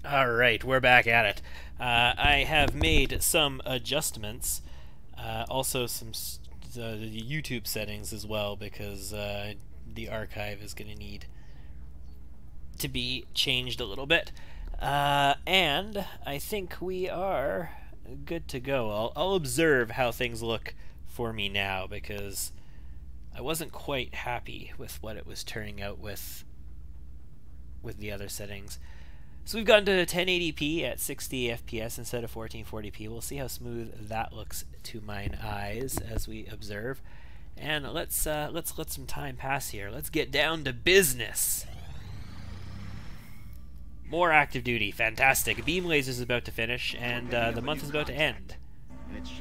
Alright, we're back at it. I have made some adjustments, also some the YouTube settings as well, because the archive is going to need to be changed a little bit. And I think we are good to go. I'll observe how things look for me now, because I wasn't quite happy with what it was turning out with the other settings. So we've gotten to 1080p at 60 FPS instead of 1440p. We'll see how smooth that looks to mine eyes as we observe. And let's let some time pass here. Let's get down to business. More active duty, fantastic. Beam lasers is about to finish, and the month is about to end.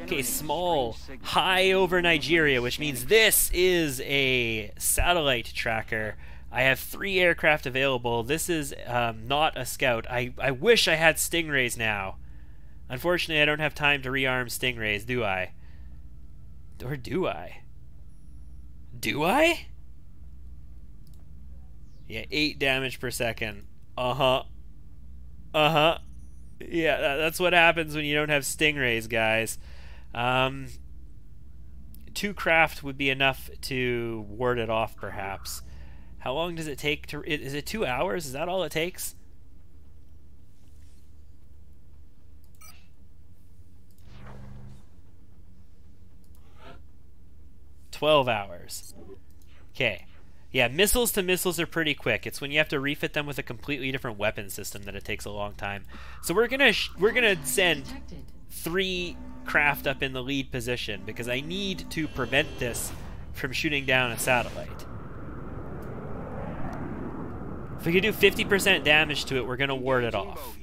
Okay, small, high over Nigeria, which means this is a satellite tracker. I have 3 aircraft available. This is not a scout. I wish I had Stingrays now. Unfortunately, I don't have time to rearm Stingrays, do I? Or do I? Do I? Yeah, 8 damage per second. Uh-huh. Uh-huh. Yeah, that's what happens when you don't have Stingrays, guys. 2 craft would be enough to ward it off, perhaps. How long does it take to... Is it 2 hours? Is that all it takes? $12 hours. Okay. Yeah, missiles to missiles are pretty quick. It's when you have to refit them with a completely different weapon system that it takes a long time. So we're gonna send 3 craft up in the lead position, because I need to prevent this from shooting down a satellite. If we could do 50% damage to it, we're going to ward it off.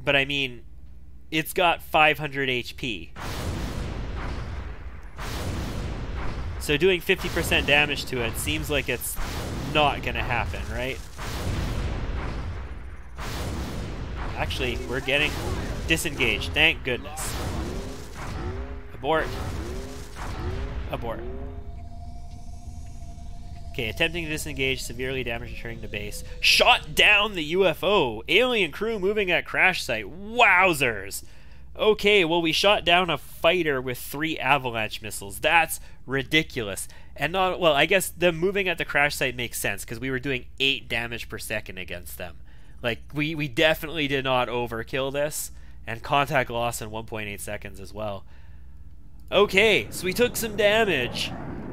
But I mean, it's got 500 HP. So doing 50% damage to it seems like it's not going to happen, right? Actually, we're getting disengaged. Thank goodness. Abort. Abort. Okay, attempting to disengage, severely damaged, returning to base. Shot down the UFO! Alien crew moving at crash site. Wowzers! Okay, well, we shot down a fighter with 3 avalanche missiles. That's ridiculous. And not, well, I guess them moving at the crash site makes sense, because we were doing 8 damage per second against them. Like, we definitely did not overkill this. And contact loss in 1.8 seconds as well. Okay, so we took some damage.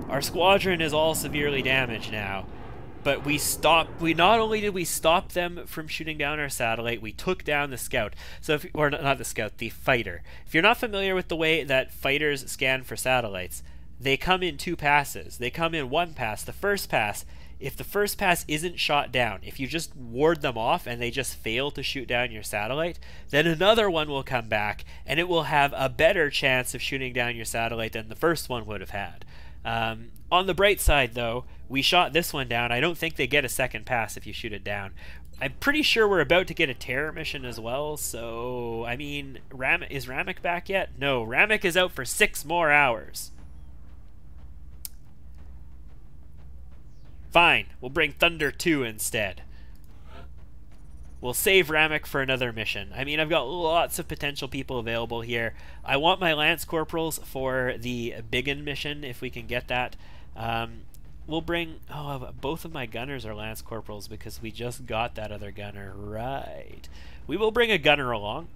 Our squadron is all severely damaged now, but we not only did we stop them from shooting down our satellite, we took down the scout. So if, or not the scout, the fighter. If you're not familiar with the way that fighters scan for satellites, they come in 2 passes. They come in 1 pass. The first pass, if the first pass isn't shot down, if you just ward them off and they just fail to shoot down your satellite, then another one will come back and it will have a better chance of shooting down your satellite than the first one would have had. On the bright side, though, we shot this one down. I don't think they get a second pass if you shoot it down. I'm pretty sure we're about to get a terror mission as well, so, I mean, is Ramek back yet? No, Ramek is out for 6 more hours. Fine, we'll bring Thunder 2 instead. We'll save Ramek for another mission. I mean, I've got lots of potential people available here. I want my Lance Corporals for the Biggin mission, if we can get that. We'll bring... Oh, both of my gunners are Lance Corporals, because we just got that other gunner. Right. We will bring a gunner along.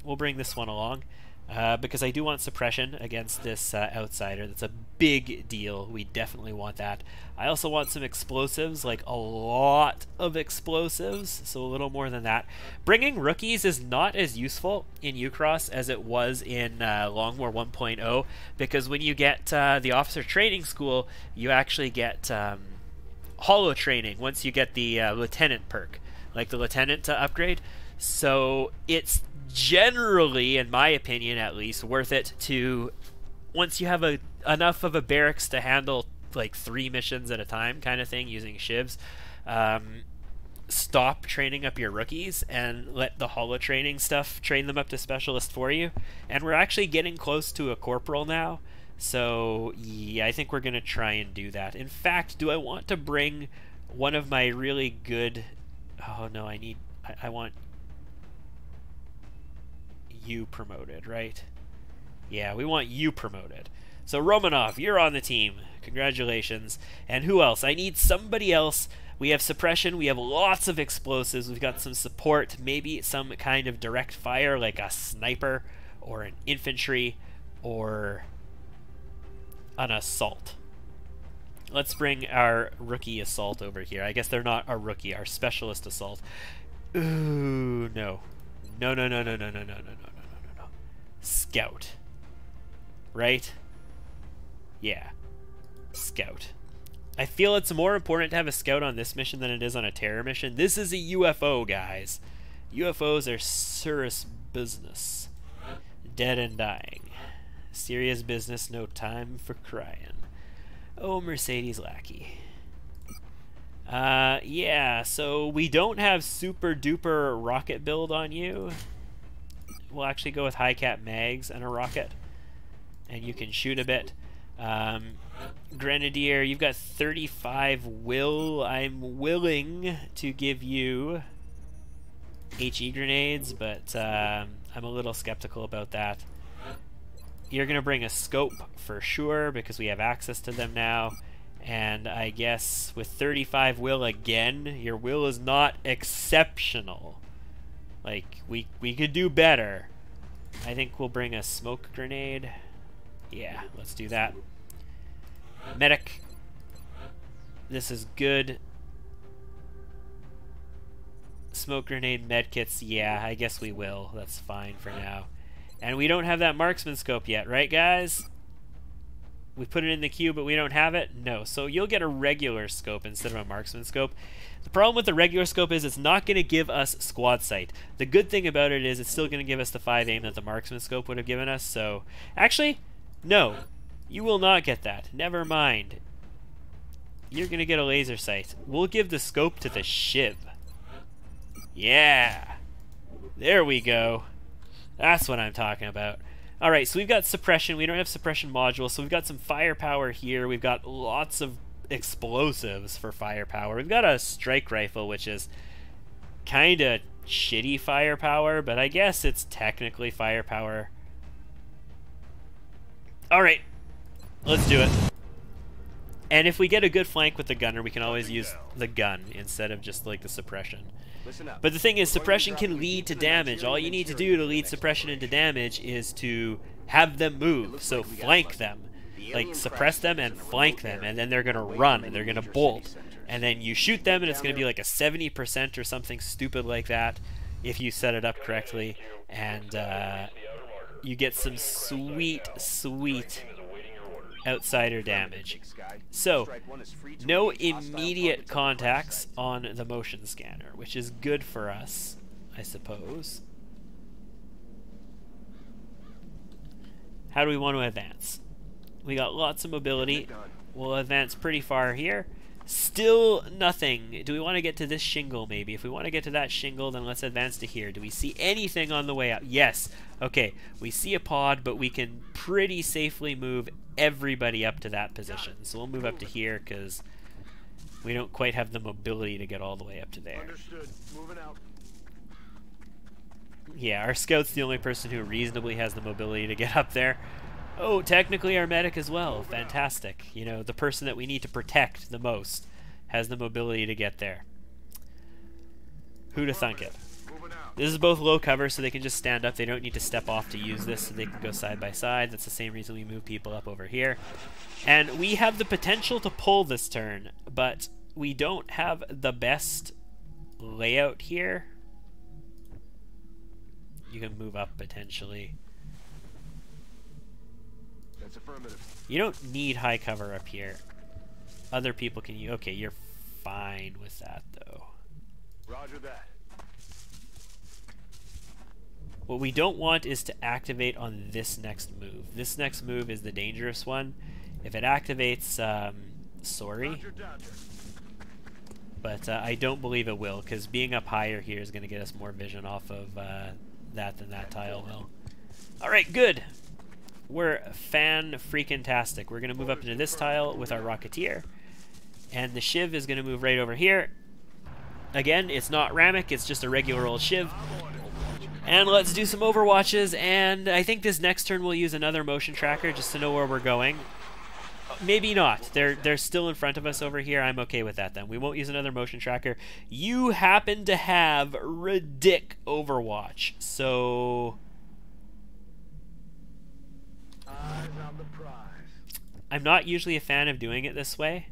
We'll bring this one along. Because I do want suppression against this outsider. That's a big deal. We definitely want that. I also want some explosives, like a lot of explosives, so a little more than that. Bringing rookies is not as useful in Ucross as it was in Long War 1.0, because when you get the officer training school, you actually get holo training once you get the lieutenant perk, like the lieutenant upgrade. So it's generally, in my opinion at least, worth it to, once you have enough of a barracks to handle like 3 missions at a time kind of thing using shivs, stop training up your rookies and let the holo training stuff train them up to specialist for you. And we're actually getting close to a corporal now, so yeah, I think we're gonna try and do that. In fact, do I want to bring one of my really good... Oh no, I want you promoted, right? Yeah, we want you promoted. So Romanov, you're on the team. Congratulations. And who else? I need somebody else. We have suppression. We have lots of explosives. We've got some support. Maybe some kind of direct fire like a sniper or an infantry or an assault. Let's bring our rookie assault over here. I guess they're not our rookie, our specialist assault. Ooh, no. No, no, no, no, no, no, no, no, no, no, no, no. Scout. Right? Yeah. Scout. I feel it's more important to have a scout on this mission than it is on a terror mission. This is a UFO, guys. UFOs are serious business. Dead and dying. Serious business, no time for crying. Oh, Mercedes Lackey. Yeah, so we don't have super duper rocket build on you. We'll actually go with high cap mags and a rocket. And you can shoot a bit. Grenadier, you've got 35 will. I'm willing to give you HE grenades, but I'm a little skeptical about that. You're going to bring a scope for sure because we have access to them now. And I guess with 35 will again, your will is not exceptional. Like, we could do better. I think we'll bring a smoke grenade. Yeah, let's do that. Medic. This is good. Smoke grenade medkits. Yeah, I guess we will. That's fine for now. And we don't have that marksman scope yet, right, guys? We put it in the queue, but we don't have it? No. So you'll get a regular scope instead of a marksman scope. The problem with the regular scope is it's not going to give us squad sight. The good thing about it is it's still going to give us the 5 aim that the marksman scope would have given us. So, actually, no. You will not get that. Never mind. You're going to get a laser sight. We'll give the scope to the Shiv. Yeah. There we go. That's what I'm talking about. Alright, so we've got suppression. We don't have suppression modules, so we've got some firepower here. We've got lots of explosives for firepower. We've got a strike rifle, which is kind of shitty firepower, but I guess it's technically firepower. Alright, let's do it. And if we get a good flank with the gunner, we can always use the gun instead of just like the suppression. But the thing is, suppression can lead to damage. All you need to do to lead suppression into damage is to have them move. So flank them. Like, suppress them and flank them, and then they're going to run, and they're going to bolt. And then you shoot them, and it's going to be like a 70% or something stupid like that, if you set it up correctly. And you get some sweet, sweet outsider damage. So, no immediate contacts on the motion scanner, which is good for us, I suppose. How do we want to advance? We got lots of mobility. We'll advance pretty far here. Still nothing. Do we want to get to this shingle maybe? If we want to get to that shingle, then let's advance to here. Do we see anything on the way up? Yes. Okay, we see a pod, but we can pretty safely move everybody up to that position. So we'll move up to here because we don't quite have the mobility to get all the way up to there. Understood. Moving out. Yeah, our scout's the only person who reasonably has the mobility to get up there. Oh, technically our medic as well. Fantastic. You know, the person that we need to protect the most has the mobility to get there. Who'd have thunk it? This is both low cover, so they can just stand up. They don't need to step off to use this, so they can go side by side. That's the same reason we move people up over here. And we have the potential to pull this turn, but we don't have the best layout here. You can move up potentially. That's affirmative. You don't need high cover up here. Other people can use. Okay, you're fine with that though. Roger that. What we don't want is to activate on this next move. This next move is the dangerous one. If it activates, sorry. But I don't believe it will, because being up higher here is going to get us more vision off of that than that tile will. Alright, good. We're fan-freaking-tastic. We're going to move up into this tile with our Rocketeer. And the Shiv is going to move right over here. Again, it's not Ramek, it's just a regular old Shiv. And let's do some overwatches, and I think this next turn we'll use another motion tracker just to know where we're going. Maybe not. They're still in front of us over here. I'm okay with that then. We won't use another motion tracker. You happen to have Ridic Overwatch, so... Eyes on the prize. I'm not usually a fan of doing it this way.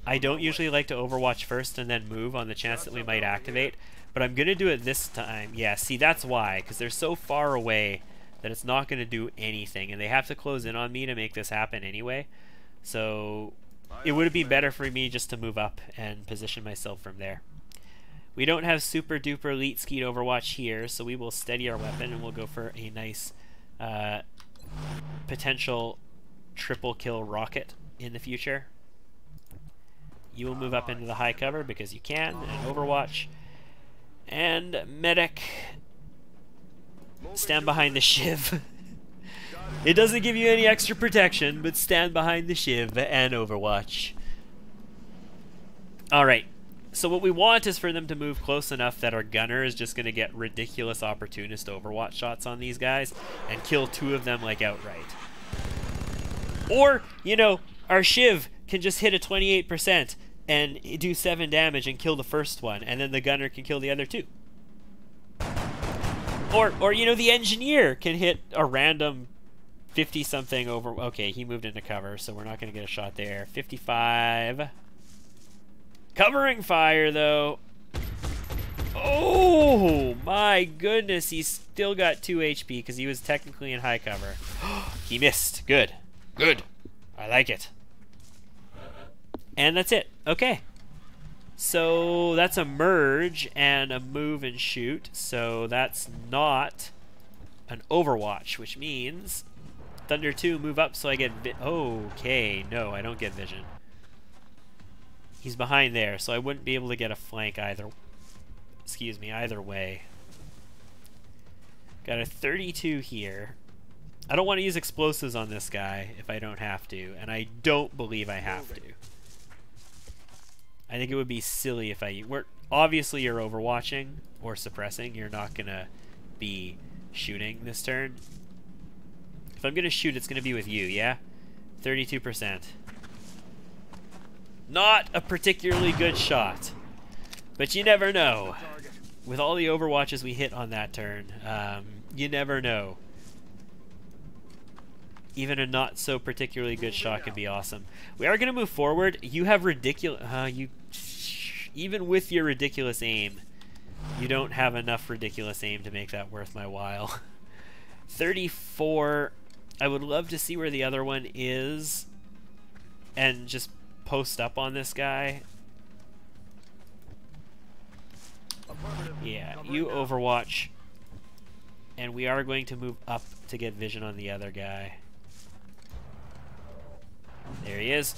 I don't usually like to overwatch first and then move on the chance that we might activate, but I'm going to do it this time. Yeah, see, that's why, because they're so far away that it's not going to do anything, and they have to close in on me to make this happen anyway. So it would be better for me just to move up and position myself from there. We don't have super duper elite skeet overwatch here, so we will steady our weapon and we'll go for a nice potential triple kill rocket in the future. You will move up into the high cover because you can, and overwatch. And medic, stand behind the shiv. It doesn't give you any extra protection, but stand behind the shiv and overwatch. Alright, so what we want is for them to move close enough that our gunner is just going to get ridiculous opportunist overwatch shots on these guys and kill 2 of them like outright. Or, you know, our shiv can just hit a 28% and do 7 damage and kill the first one, and then the gunner can kill the other 2. Or you know, the engineer can hit a random 50-something over... Okay, he moved into cover, so we're not going to get a shot there. 55. Covering fire, though. Oh, my goodness. He's still got 2 HP because he was technically in high cover. He missed. Good. Good. I like it. And that's it. Okay. So that's a merge and a move and shoot. So that's not an overwatch, which means Thunder 2, move up so I get okay, no, I don't get vision. He's behind there, so I wouldn't be able to get a flank either. Excuse me, either way. Got a 32 here. I don't want to use explosives on this guy if I don't have to, and I don't believe I have to. I think it would be silly if I... Obviously you're overwatching or suppressing. You're not going to be shooting this turn. If I'm going to shoot, it's going to be with you, yeah? 32%. Not a particularly good shot. But you never know. With all the overwatches we hit on that turn, you never know. Even a not so particularly good shot can be awesome. We are going to move forward. You have ridiculous... even with your ridiculous aim, you don't have enough ridiculous aim to make that worth my while. 34. I would love to see where the other one is and just post up on this guy. Yeah, you overwatch. And we are going to move up to get vision on the other guy. There he is.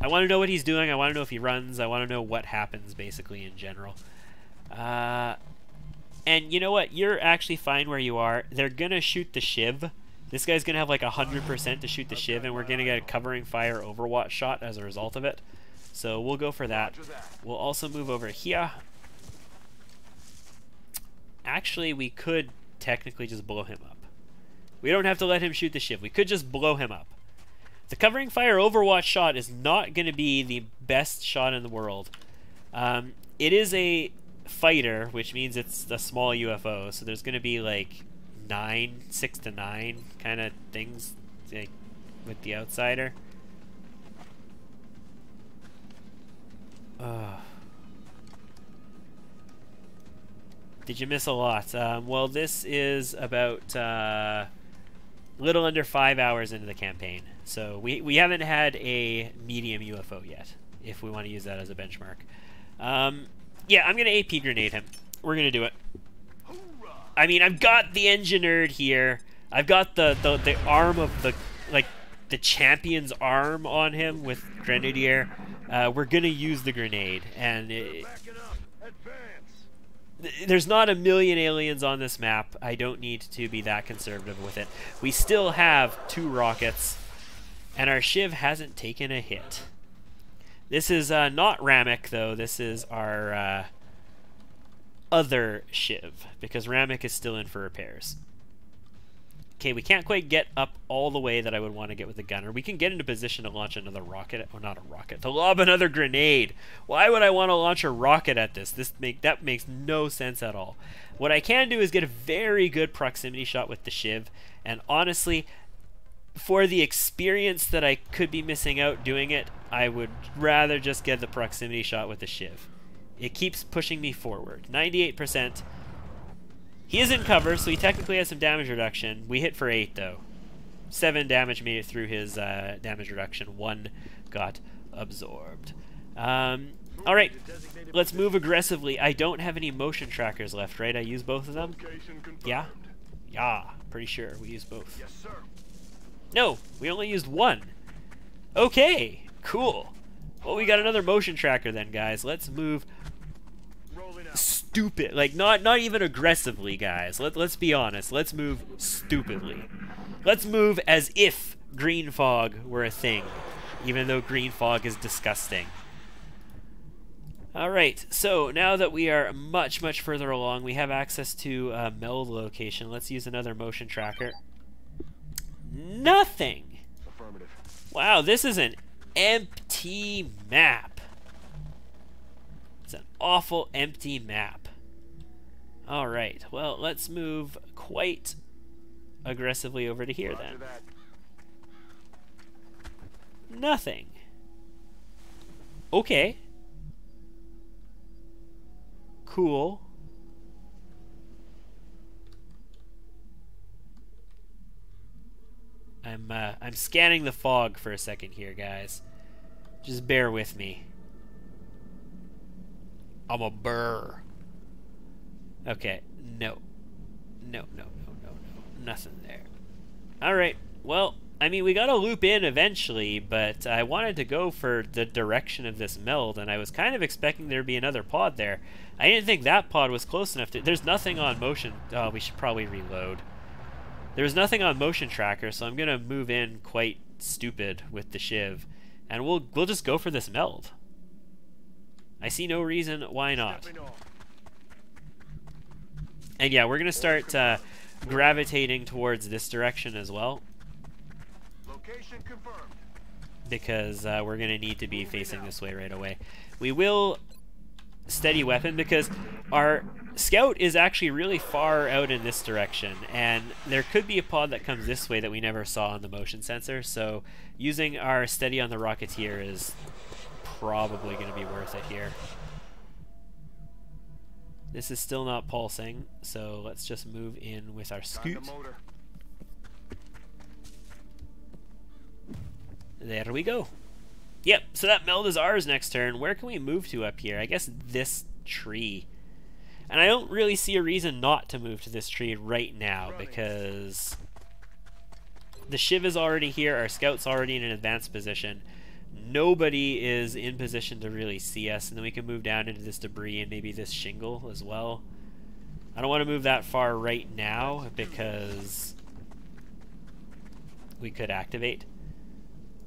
I want to know what he's doing. I want to know if he runs. I want to know what happens, basically, in general. And you know what? You're actually fine where you are. They're going to shoot the shiv. This guy's going to have like 100% to shoot the shiv, and we're going to get a covering fire overwatch shot as a result of it. So we'll go for that. We'll also move over here. Actually, we could technically just blow him up. We don't have to let him shoot the shiv. We could just blow him up. The covering fire overwatch shot is not going to be the best shot in the world. It is a fighter, which means it's a small UFO, so there's going to be like 6 to 9 kind of things like, with the outsider. Did you miss a lot? Well, this is about little under 5 hours into the campaign. So we haven't had a medium UFO yet, if we want to use that as a benchmark. Yeah, I'm going to AP grenade him. We're going to do it. I mean, I've got the engineered here. I've got the arm of the champion's arm on him with Grenadier. We're going to use the grenade. And there's not a million aliens on this map. I don't need to be that conservative with it. We still have 2 rockets. And our shiv hasn't taken a hit. This is not Ramek, though. This is our other Shiv, because Ramik is still in for repairs. Okay, we can't quite get up all the way that I would want to get with the gunner. We can get into position to launch another rocket. Oh, not a rocket. To lob another grenade. Why would I want to launch a rocket at this? That makes no sense at all. What I can do is get a very good proximity shot with the Shiv. And honestly, for the experience that I could be missing out doing it, I would rather just get the proximity shot with the Shiv. It keeps pushing me forward. 98%. He is in cover, so he technically has some damage reduction. We hit for 8, though. 7 damage made it through his damage reduction. 1 got absorbed. Alright, let's move aggressively. I don't have any motion trackers left, right? I used both of them? Yeah? Yeah, pretty sure we used both. Yes, sir. No, we only used 1. Okay, cool. Well, we got another motion tracker then, guys. Let's move stupid, like not even aggressively, guys. Let's be honest. Let's move stupidly. Let's move as if green fog were a thing, even though green fog is disgusting. All right, so now that we are much further along, we have access to a meld location. Let's use another motion tracker. Nothing. Affirmative. Wow, this is an empty map. It's an awful empty map. Alright, well, let's move quite aggressively over to here Roger then. that. Nothing. Okay. Cool. I'm scanning the fog for a second here, guys. Just bear with me. I'm a burr. Okay, no. No. Nothing there. Alright, well, I mean, we gotta loop in eventually, but I wanted to go for the direction of this meld, and I was kind of expecting there to be another pod there. I didn't think that pod was close enough to... There's nothing on motion... Oh, we should probably reload. There's nothing on motion tracker, so I'm gonna move in quite stupid with the Shiv, and we'll just go for this meld. I see no reason why not. And yeah, we're gonna start gravitating towards this direction as well, Location confirmed. because we're gonna need to be facing this way right away. We will steady weapon because our scout is actually really far out in this direction, and there could be a pod that comes this way that we never saw on the motion sensor, so using our steady on the Rocketeer is probably going to be worth it here. This is still not pulsing, so let's just move in with our scoot. There we go. Yep, so that meld is ours next turn. Where can we move to up here? I guess this tree. And I don't really see a reason not to move to this tree right now, because the Shiv is already here, our scout's already in an advanced position. Nobody is in position to really see us, and then we can move down into this debris and maybe this shingle as well. I don't want to move that far right now because we could activate.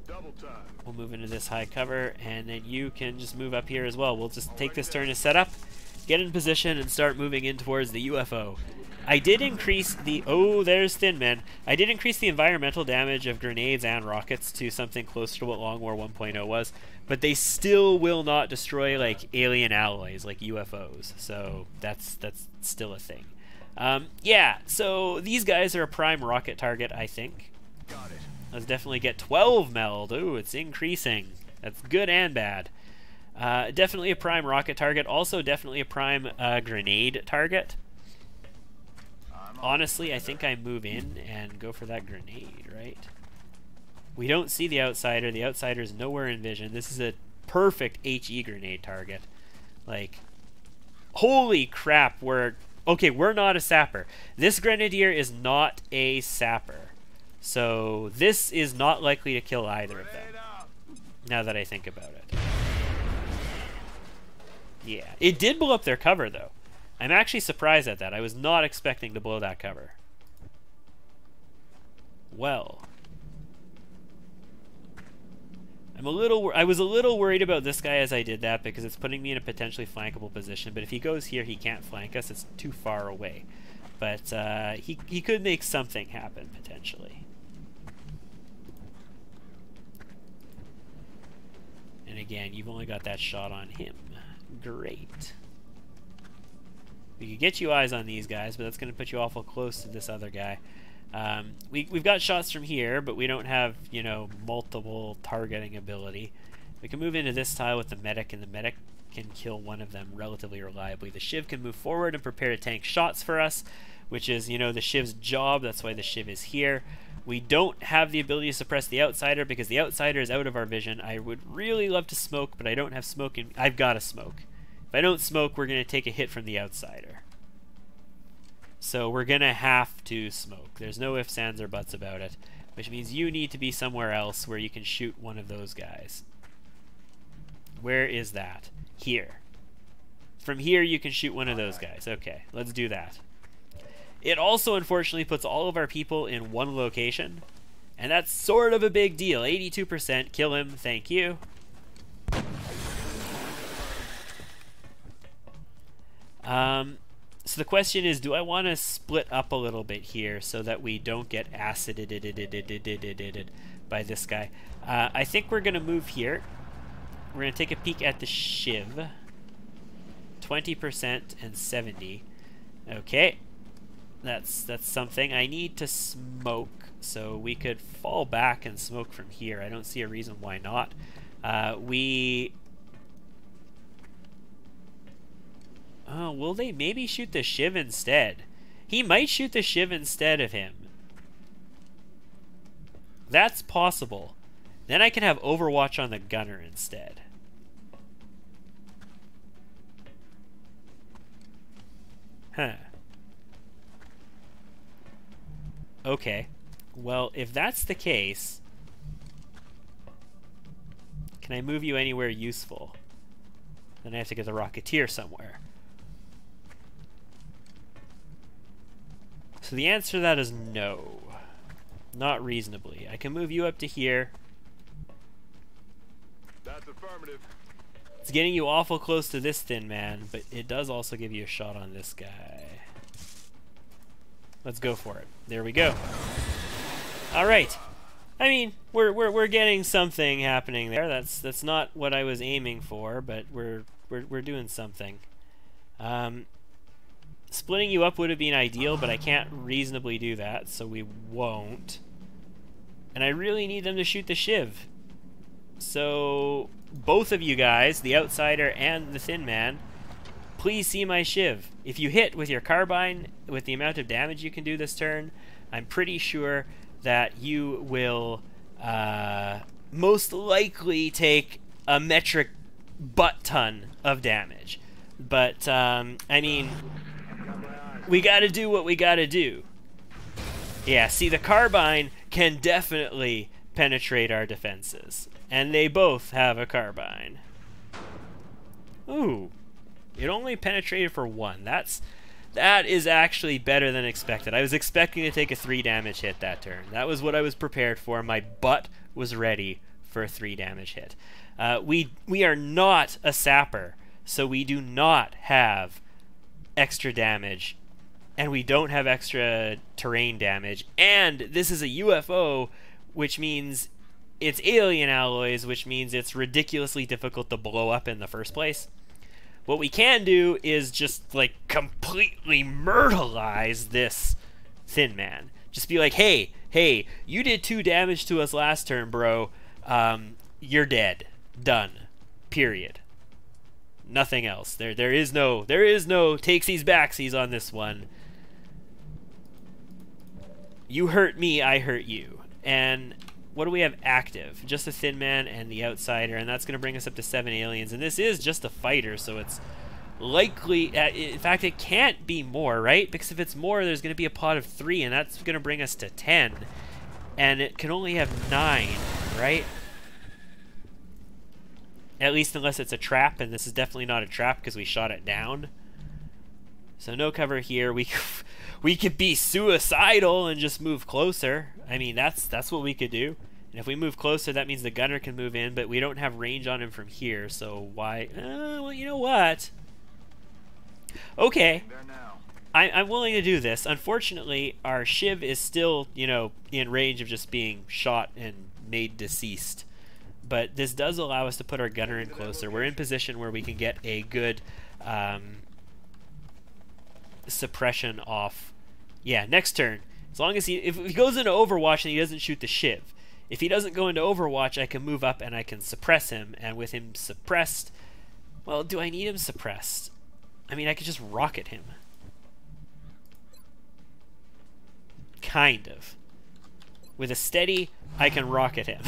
Double time. We'll move into this high cover, and then you can just move up here as well. We'll just take this turn to set up, get in position, and start moving in towards the UFO. I did increase the... Oh, there's Thin Man. I did increase the environmental damage of grenades and rockets to something closer to what Long War 1.0 was, but they still will not destroy, like, alien alloys, like UFOs. So that's still a thing. Yeah, so these guys are a prime rocket target, I think. Got it. Let's definitely get 12 meld. Ooh, it's increasing. That's good and bad. Definitely a prime rocket target. Also definitely a prime grenade target. Honestly, I think I move in and go for that grenade, right? We don't see the outsider. The outsider is nowhere in vision. This is a perfect HE grenade target. Like, holy crap, okay, we're not a sapper. This grenadier is not a sapper. So this is not likely to kill either of them, now that I think about it. Yeah, it did blow up their cover, though. I'm actually surprised at that. I was not expecting to blow that cover. Well. I was a little worried about this guy as I did that because it's putting me in a potentially flankable position. But if he goes here, he can't flank us. It's too far away. But he could make something happen potentially. And again, you've only got that shot on him. Great. We could get you eyes on these guys, but that's going to put you awful close to this other guy. We've got shots from here, but we don't have, you know, multiple targeting ability. We can move into this tile with the medic, and the medic can kill one of them relatively reliably. The Shiv can move forward and prepare to tank shots for us, which is, you know, the Shiv's job. That's why the Shiv is here. We don't have the ability to suppress the Outsider because the Outsider is out of our vision. I would really love to smoke, but I don't have smoke, and I've got to smoke. If I don't smoke, we're going to take a hit from the Outsider. So we're going to have to smoke. There's no ifs, ands, or buts about it, which means you need to be somewhere else where you can shoot one of those guys. Where is that? Here. From here, you can shoot one of those guys. Okay, let's do that. It also, unfortunately, puts all of our people in one location, and that's sort of a big deal. 82%. Kill him. Thank you. So the question is, do I want to split up a little bit here so that we don't get acided by this guy? I think we're going to move here. We're going to take a peek at the Shiv. 20% and 70. Okay. That's something. I need to smoke, so we could fall back and smoke from here. I don't see a reason why not. Oh, will they maybe shoot the Shiv instead? He might shoot the Shiv instead of him. That's possible. Then I can have Overwatch on the gunner instead. Huh. Okay. Well, if that's the case, can I move you anywhere useful? Then I have to get the Rocketeer somewhere. So the answer to that is no. Not reasonably. I can move you up to here. That's affirmative. It's getting you awful close to this thin man, but it does also give you a shot on this guy. Let's go for it. There we go. All right. I mean, we're getting something happening there. That's not what I was aiming for, but we're doing something. Splitting you up would have been ideal, but I can't reasonably do that, so we won't. And I really need them to shoot the Shiv. So both of you guys, the Outsider and the Thin Man, please see my Shiv. If you hit with your carbine, with the amount of damage you can do this turn, I'm pretty sure that you will most likely take a metric butt-ton of damage. But, I mean, we gotta do what we gotta do. Yeah, see, the carbine can definitely penetrate our defenses. And they both have a carbine. Ooh. It only penetrated for one. That is actually better than expected. I was expecting to take a 3 damage hit that turn. That was what I was prepared for. My butt was ready for a 3 damage hit. We are not a sapper, so we do not have extra damage, and we don't have extra terrain damage, and this is a UFO, which means it's alien alloys, which means it's ridiculously difficult to blow up in the first place. What we can do is just, like, completely myrtleize this Thin Man. Just be like, hey, you did 2 damage to us last turn, bro. You're dead. Done. Period. Nothing else. There is no takesies backsies on this one. You hurt me, I hurt you. And what do we have active? Just the Thin Man and the Outsider, and that's going to bring us up to 7 aliens. And this is just a fighter, so it's likely... in fact, it can't be more, right? Because if it's more, there's going to be a pot of 3, and that's going to bring us to 10. And it can only have 9, right? At least unless it's a trap, and this is definitely not a trap because we shot it down. So no cover here. We could be suicidal and just move closer. I mean, that's what we could do. And if we move closer, that means the gunner can move in, but we don't have range on him from here, so why? Well, you know what? Okay. There now. I'm willing to do this. Unfortunately, our Shiv is still, you know, in range of just being shot and made deceased. But this does allow us to put our gunner in closer. We're in position where we can get a good suppression off. Yeah, next turn. As long as if he goes into Overwatch and he doesn't shoot the Shiv. If he doesn't go into Overwatch, I can move up and I can suppress him. And with him suppressed, well, do I need him suppressed? I mean, I could just rocket him. Kind of. With a steady, I can rocket him.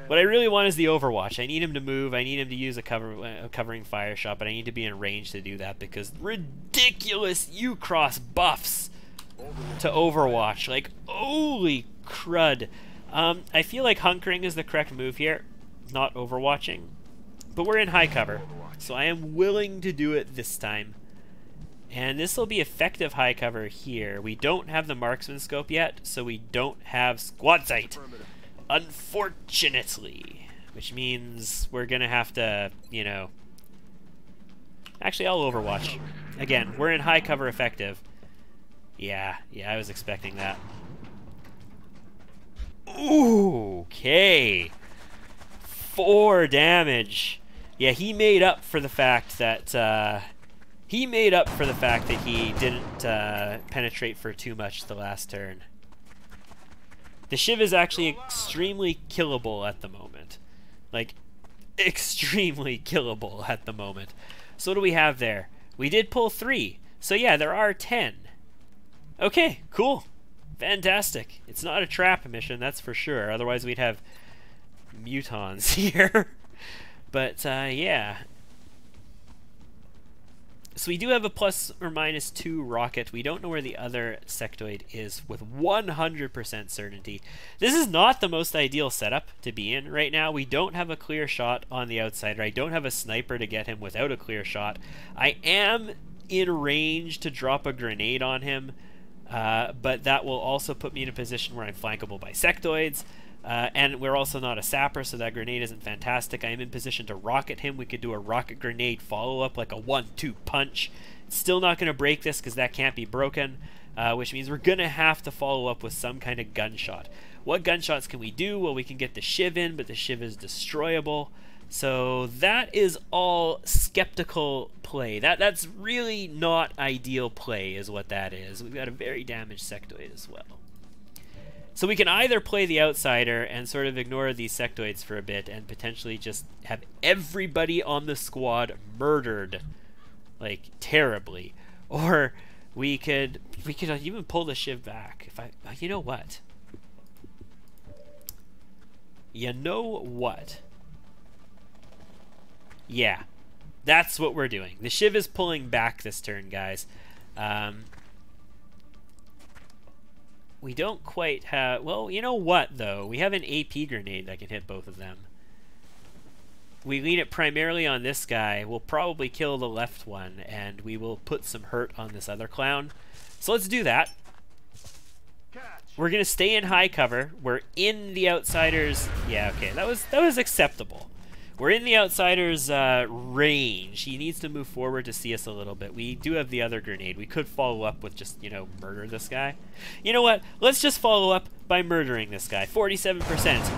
What I really want is the Overwatch. I need him to move. I need him to use a covering fire shot, but I need to be in range to do that because ridiculous Ucross buffs to Overwatch. Like, holy crud. I feel like hunkering is the correct move here, not Overwatching. But we're in high cover, so I am willing to do it this time. And this will be effective high cover here. We don't have the marksman scope yet, so we don't have squad sight. Unfortunately. Which means we're going to have to, you know... Actually, I'll Overwatch. Again, we're in high cover effective. Yeah, I was expecting that. Ooh, okay. 4 damage. Yeah, he made up for the fact that... He didn't penetrate for too much the last turn. The Shiv is actually extremely killable at the moment. Like, extremely killable at the moment. So what do we have there? We did pull 3. So yeah, there are 10. Okay, cool. Fantastic. It's not a trap mission, that's for sure. Otherwise we'd have mutons here. But, yeah. So we do have a ±2 rocket. We don't know where the other sectoid is with 100% certainty. This is not the most ideal setup to be in right now. We don't have a clear shot on the outsider. I don't have a sniper to get him without a clear shot. I am in range to drop a grenade on him, but that will also put me in a position where I'm flankable by sectoids. And we're also not a sapper, so that grenade isn't fantastic. I am in position to rocket him. We could do a rocket grenade follow-up, like a 1-2 punch. It's still not going to break this because that can't be broken, which means we're going to have to follow up with some kind of gunshot. What gunshots can we do? Well, we can get the Shiv in, but the Shiv is destroyable. So that is all skeptical play. That's really not ideal play is what that is. We've got a very damaged sectoid as well. So we can either play the outsider and sort of ignore these sectoids for a bit and potentially just have everybody on the squad murdered, like, terribly. Or we could even pull the Shiv back. You know what? You know what? Yeah, that's what we're doing. The Shiv is pulling back this turn, guys. We don't quite have... Well, you know what, though? We have an AP grenade that can hit both of them. We lean it primarily on this guy. We'll probably kill the left one, and we will put some hurt on this other clown. So let's do that. We're going to stay in high cover. We're in the outsider's... Yeah, okay, that was acceptable. We're in the outsider's range. He needs to move forward to see us a little bit. We do have the other grenade. We could follow up with just, you know, murder this guy. You know what? Let's just follow up by murdering this guy. 47%.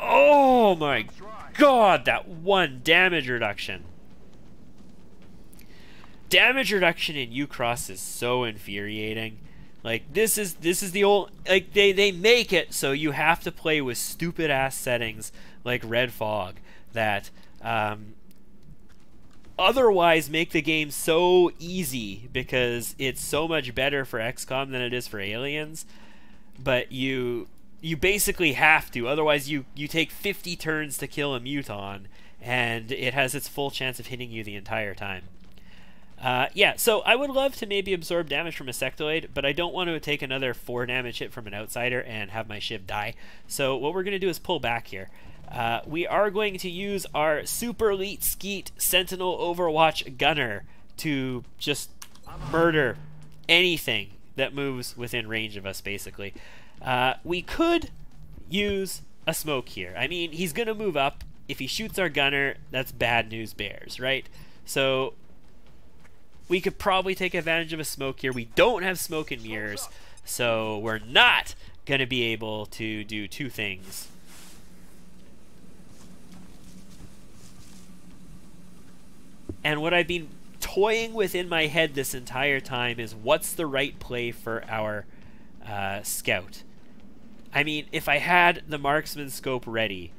Oh my god, that one damage reduction. Damage reduction in Ucross is so infuriating. Like, this is the old... Like, they make it so you have to play with stupid-ass settings like Red Fog that otherwise make the game so easy because it's so much better for XCOM than it is for Aliens. But you basically have to, otherwise you take 50 turns to kill a muton and it has its full chance of hitting you the entire time. Yeah, so I would love to maybe absorb damage from a sectoid, but I don't want to take another 4 damage hit from an outsider and have my Shiv die. So what we're going to do is pull back here. We are going to use our Super Elite Skeet Sentinel Overwatch Gunner to just murder anything that moves within range of us, basically. We could use a smoke here. I mean, he's going to move up. If he shoots our gunner, that's bad news bears, right? So we could probably take advantage of a smoke here. We don't have smoke and mirrors, so we're not going to be able to do two things. And what I've been toying with in my head this entire time is what's the right play for our scout. I mean, if I had the marksman scope ready,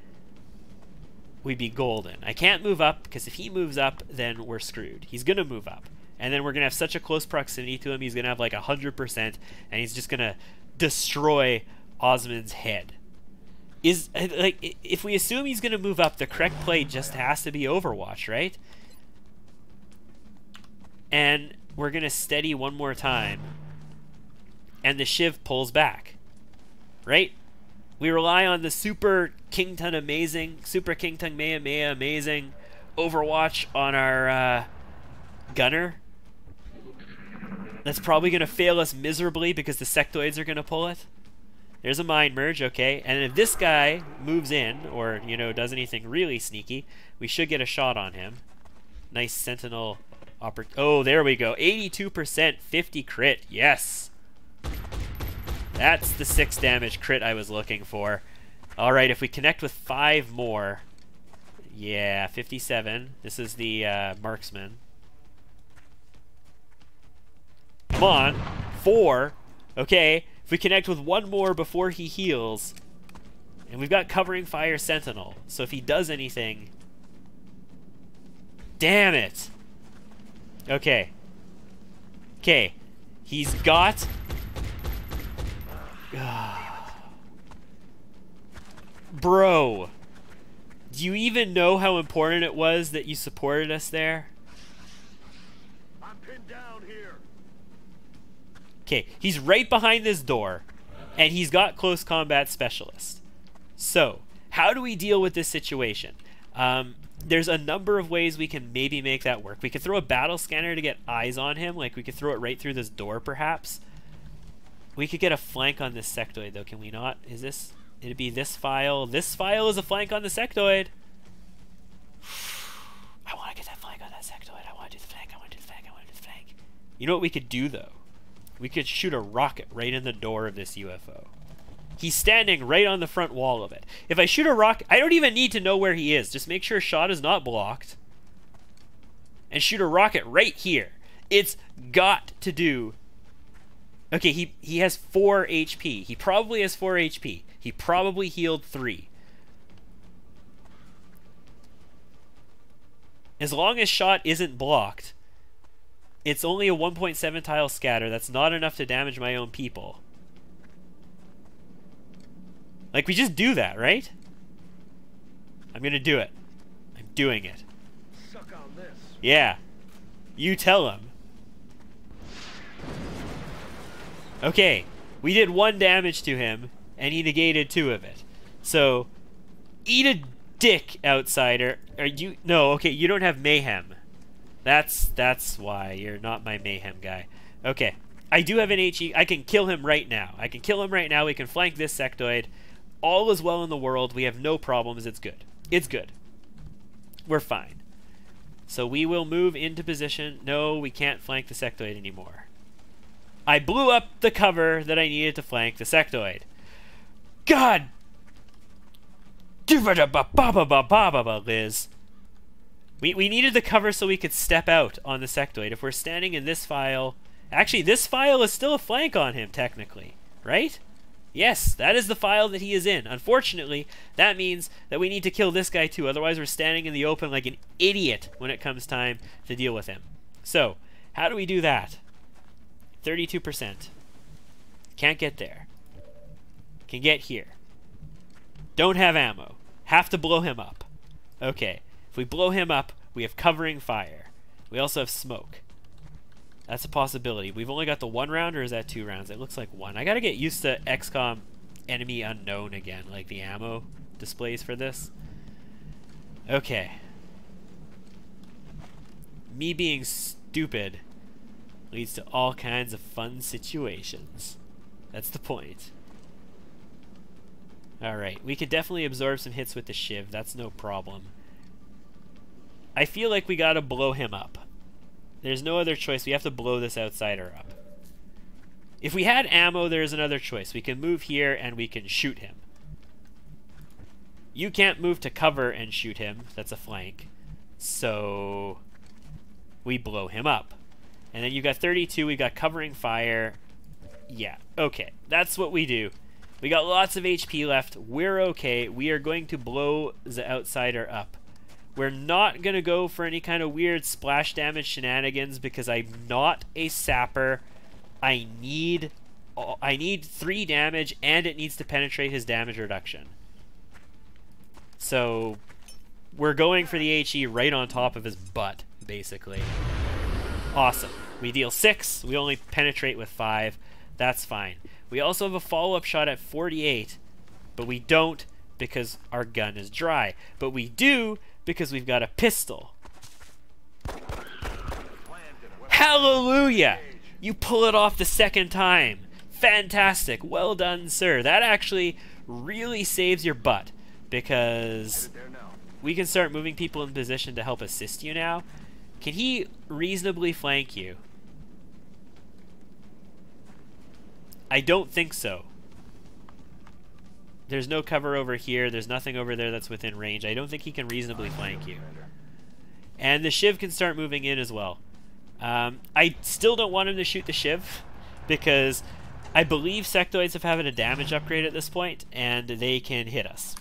we'd be golden. I can't move up, because if he moves up, then we're screwed. He's going to move up. And then we're going to have such a close proximity to him, he's going to have like 100%, and he's just going to destroy Osmond's head. If we assume he's going to move up, the correct play just has to be Overwatch, right? And we're going to steady one more time, and the Shiv pulls back, right? We rely on the Super King Tun amazing, Super King Tun Mea Mea amazing Overwatch on our gunner. That's probably going to fail us miserably because the sectoids are going to pull it. There's a mind merge, okay. And if this guy moves in, or, you know, does anything really sneaky, we should get a shot on him. Nice sentinel. Oh, there we go. 82%, 50 crit. Yes. That's the 6 damage crit I was looking for. All right, if we connect with 5 more. Yeah, 57. This is the marksman. Come on. 4. Okay, if we connect with 1 more before he heals. And we've got covering fire sentinel. So if he does anything... Damn it. Okay. Okay. He's got... Bro. Do you even know how important it was that you supported us there? I'm pinned down here. Okay, he's right behind this door, and he's got close combat specialist. So, how do we deal with this situation? There's a number of ways we can maybe make that work. We could throw a battle scanner to get eyes on him, like we could throw it right through this door, perhaps. We could get a flank on this sectoid, though, can we not? Is this... It'd be this file. This file is a flank on the sectoid. I want to get that flank on that sectoid. I want to do the flank. I want to do the flank. I want to do the flank. You know what we could do, though? We could shoot a rocket right in the door of this UFO. He's standing right on the front wall of it. If I shoot a rocket, I don't even need to know where he is. Just make sure shot is not blocked. And shoot a rocket right here. It's got to do... Okay, he has 4 HP. He probably has 4 HP. He probably healed 3. As long as shot isn't blocked, it's only a 1.7 tile scatter. That's not enough to damage my own people. Like, we just do that, right? I'm gonna do it. I'm doing it. Suck on this. Yeah. You tell him. Okay. We did 1 damage to him, and he negated 2 of it. So, eat a dick, outsider. Are you... No, okay, you don't have mayhem. That's why you're not my mayhem guy. Okay. I do have an HE. I can kill him right now. I can kill him right now. We can flank this sectoid. All is well in the world. We have no problems. It's good. It's good. We're fine. So we will move into position. No, we can't flank the sectoid anymore. I blew up the cover that I needed to flank the sectoid. God! Liz. We needed the cover so we could step out on the sectoid. If we're standing in this file... Actually, this file is still a flank on him, technically. Right? Yes, that is the file that he is in. Unfortunately, that means that we need to kill this guy too. Otherwise, we're standing in the open like an idiot when it comes time to deal with him. So, how do we do that? 32%. Can't get there. Can get here. Don't have ammo. Have to blow him up. Okay. If we blow him up, we have covering fire. We also have smoke. That's a possibility. We've only got the 1 round, or is that 2 rounds? It looks like 1. I gotta get used to XCOM Enemy Unknown again, like the ammo displays for this. Okay. Me being stupid leads to all kinds of fun situations. That's the point. Alright, we could definitely absorb some hits with the Shiv. That's no problem. I feel like we gotta blow him up. There's no other choice. We have to blow this outsider up. If we had ammo, there's another choice. We can move here and we can shoot him. You can't move to cover and shoot him. That's a flank. So we blow him up. And then you've got 32. We've got covering fire. Yeah, okay. That's what we do. We got lots of HP left. We're okay. We are going to blow the outsider up. We're not going to go for any kind of weird splash damage shenanigans because I'm not a sapper. I need 3 damage and it needs to penetrate his damage reduction. So we're going for the HE right on top of his butt, basically. Awesome. We deal 6. We only penetrate with 5. That's fine. We also have a follow-up shot at 48, but we don't because our gun is dry. But we do because we've got a pistol. Hallelujah! You pull it off the second time. Fantastic. Well done, sir. That actually really saves your butt because we can start moving people in position to help assist you now. Can he reasonably flank you? I don't think so. There's no cover over here. There's nothing over there that's within range. I don't think he can reasonably flank you. And the Shiv can start moving in as well. I still don't want him to shoot the Shiv because I believe sectoids have had a damage upgrade at this point and they can hit us.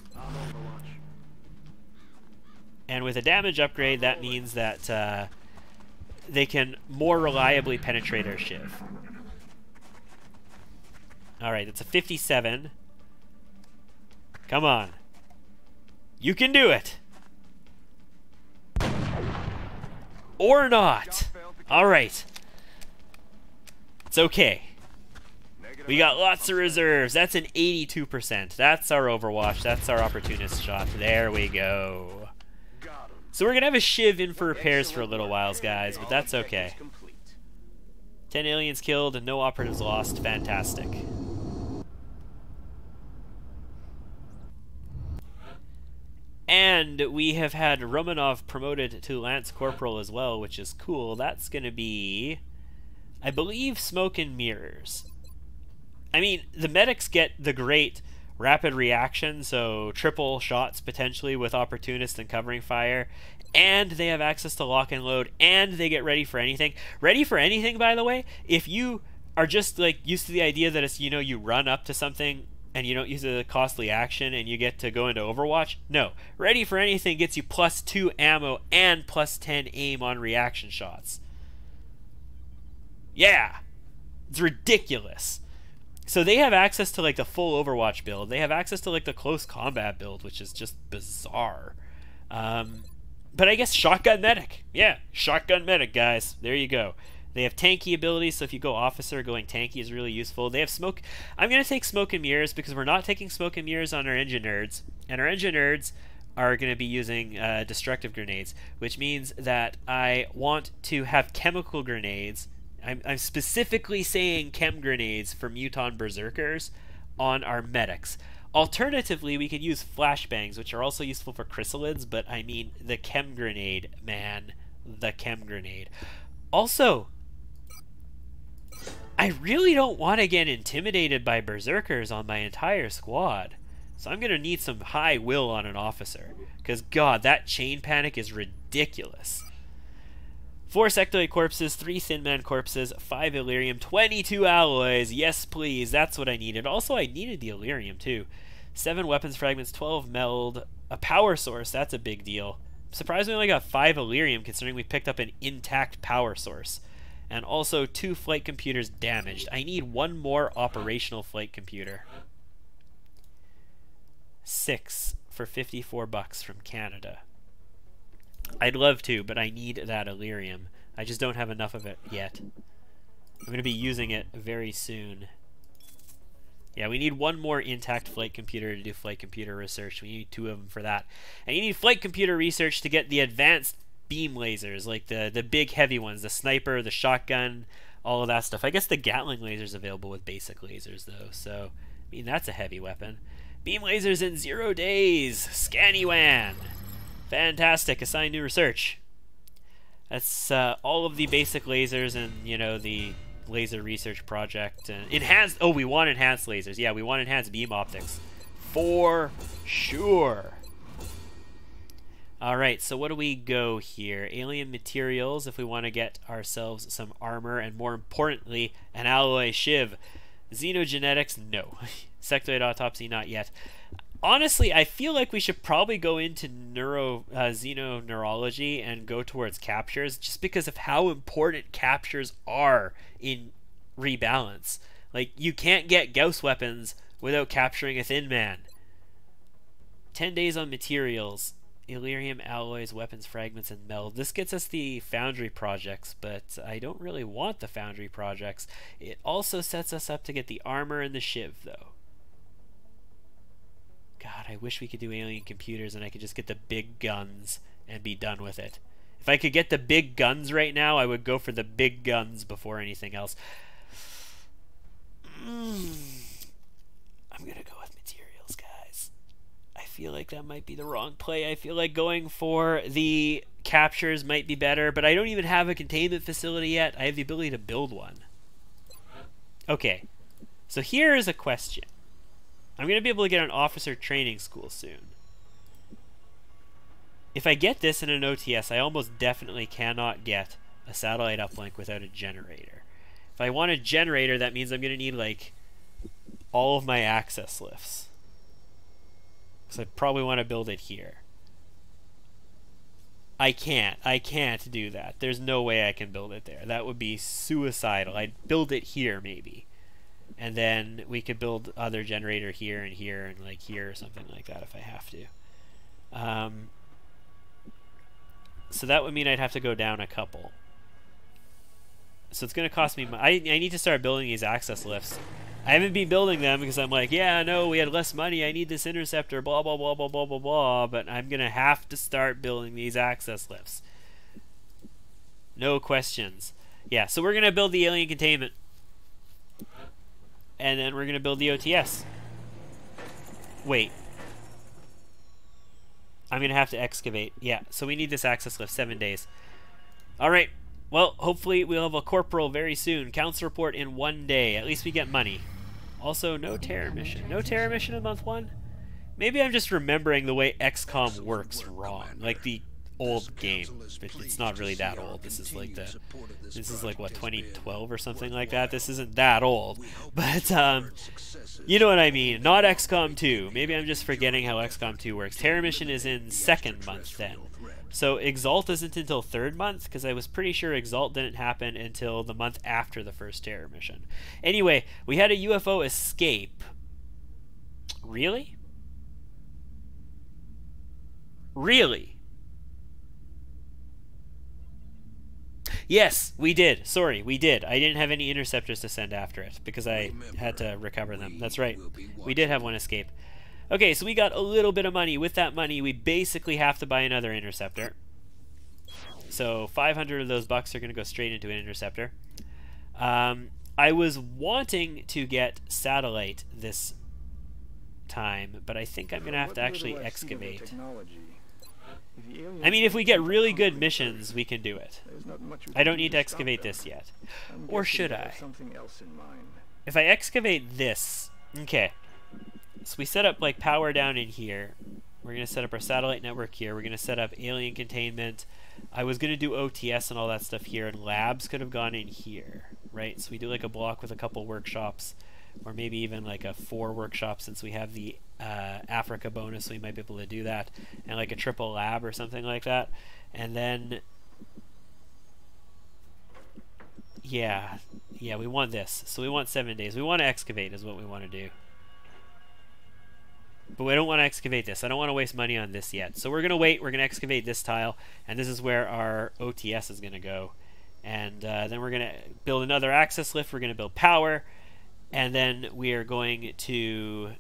And with a damage upgrade, that means that they can more reliably penetrate our Shiv. Alright, that's a 57. Come on. You can do it! Or not! Alright. It's okay. We got lots of reserves. That's an 82%. That's our Overwatch. That's our opportunist shot. There we go. So we're going to have a Shiv in for repairs for a little while, guys, but that's okay. 10 aliens killed and no operatives lost. Fantastic. And we have had Romanov promoted to Lance Corporal as well, which is cool. That's going to be, I believe, Smoke and Mirrors. I mean, the medics get the great rapid reaction, so triple shots potentially with opportunist and covering fire, and they have access to lock and load, and they get ready for anything. Ready for anything, by the way, if you are just like used to the idea that it's, you know, you run up to something and you don't use a costly action and you get to go into Overwatch. No. Ready for anything gets you +2 ammo and +10 aim on reaction shots. Yeah. It's ridiculous. So they have access to like the full Overwatch build. They have access to like the close combat build, which is just bizarre. But I guess Shotgun Medic. Yeah, Shotgun Medic, guys. There you go. They have tanky abilities, so if you go officer, going tanky is really useful. They have smoke. I'm going to take smoke and mirrors because we're not taking smoke and mirrors on our engine nerds. And our engine nerds are going to be using destructive grenades, which means that I want to have chemical grenades. I'm specifically saying chem grenades for Muton Berserkers on our medics. Alternatively, we could use flashbangs, which are also useful for chrysalids, but I mean the chem grenade, man. The chem grenade. Also, I really don't want to get intimidated by berserkers on my entire squad. So I'm going to need some high will on an officer. Because, God, that chain panic is ridiculous. 4 sectoid corpses, 3 thin man corpses, 5 Illyrium, 22 alloys. Yes, please. That's what I needed. Also, I needed the Illyrium, too. 7 weapons fragments, 12 meld, a power source. That's a big deal. I'm surprised we only got 5 Illyrium, considering we picked up an intact power source. And also 2 flight computers damaged. I need 1 more operational flight computer. 6 for 54 bucks from Canada. I'd love to, but I need that Illyrium. I just don't have enough of it yet. I'm going to be using it very soon. Yeah, we need 1 more intact flight computer to do flight computer research. We need 2 of them for that. And you need flight computer research to get the advanced beam lasers, like the big heavy ones, the sniper, the shotgun, all of that stuff. I guess the Gatling laser's available with basic lasers, though. So, I mean, that's a heavy weapon. Beam lasers in 0 days. Scaniwan. Fantastic. Assign new research. That's all of the basic lasers and, you know, the laser research project. Enhanced. Oh, we want enhanced lasers. Yeah, we want enhanced beam optics. For sure. Alright, so what do we go here? Alien materials if we want to get ourselves some armor, and more importantly, an alloy shiv. Xenogenetics, no. Sectoid autopsy, not yet. Honestly, I feel like we should probably go into xenoneurology and go towards captures, just because of how important captures are in Rebalance. Like, you can't get Gauss weapons without capturing a Thin Man. 10 days on materials. Illyrium alloys, weapons, fragments, and meld. This gets us the foundry projects, but I don't really want the foundry projects. It also sets us up to get the armor and the shiv, though. God, I wish we could do alien computers and I could just get the big guns and be done with it. If I could get the big guns right now, I would go for the big guns before anything else. I'm gonna go with materials, guys. I feel like that might be the wrong play. I feel like going for the captures might be better, but I don't even have a containment facility yet. I have the ability to build one. Okay, so here is a question. I'm going to be able to get an officer training school soon. If I get this in an OTS, I almost definitely cannot get a satellite uplink without a generator. If I want a generator, that means I'm going to need, like, all of my access lifts. So I probably want to build it here. I can't do that. There's no way I can build it there. That would be suicidal. I'd build it here, maybe. And then we could build other generator here and here and like here or something like that if I have to. So that would mean I'd have to go down a couple. So it's going to cost me... I need to start building these access lifts. I haven't been building them because I'm like, yeah, no, we had less money. I need this interceptor, blah, blah, blah, blah, blah, blah, blah. But I'm going to have to start building these access lifts. No questions. Yeah, so we're going to build the alien containment. And then we're going to build the OTS. Wait. I'm going to have to excavate. Yeah, so we need this access lift. 7 days. Alright. Well, hopefully we'll have a corporal very soon. Council report in 1 day. At least we get money. Also, no terror mission. No terror mission in month 1? Maybe I'm just remembering the way XCOM works wrong. Like the old game. It's not really that old. This is like what, 2012 or something like that. This isn't that old, but you know what I mean. Not XCOM 2. Maybe I'm just forgetting how XCOM 2 works. Terror mission is in 2nd month then. So Exalt isn't until 3rd month, because I was pretty sure Exalt didn't happen until the month after the first terror mission. Anyway, we had a UFO escape. Really? Really? Yes, we did. Sorry, we did. I didn't have any interceptors to send after it because I had to recover them. That's right. We did have one escape. Okay, so we got a little bit of money. With that money, we basically have to buy another interceptor. So 500 of those bucks are going to go straight into an interceptor. I was wanting to get satellite this time, but I think I'm going to have to actually excavate. I mean, if we get really good missions, we can do it. I don't need to excavate this yet. Or should I? If I excavate this... Okay. So we set up, like, power down in here. We're going to set up our satellite network here. We're going to set up alien containment. I was going to do OTS and all that stuff here, and labs could have gone in here, right? So we do, like, a block with a couple workshops, or maybe even, like, a 4 workshop since we have the Africa bonus, we might be able to do that, and like a triple lab or something like that. And then yeah, we want this. So we want 7 days. We want to excavate is what we want to do. But we don't want to excavate this. I don't want to waste money on this yet. So we're going to wait. We're going to excavate this tile, and this is where our OTS is going to go. And then we're going to build another access lift. We're going to build power, and then we are going to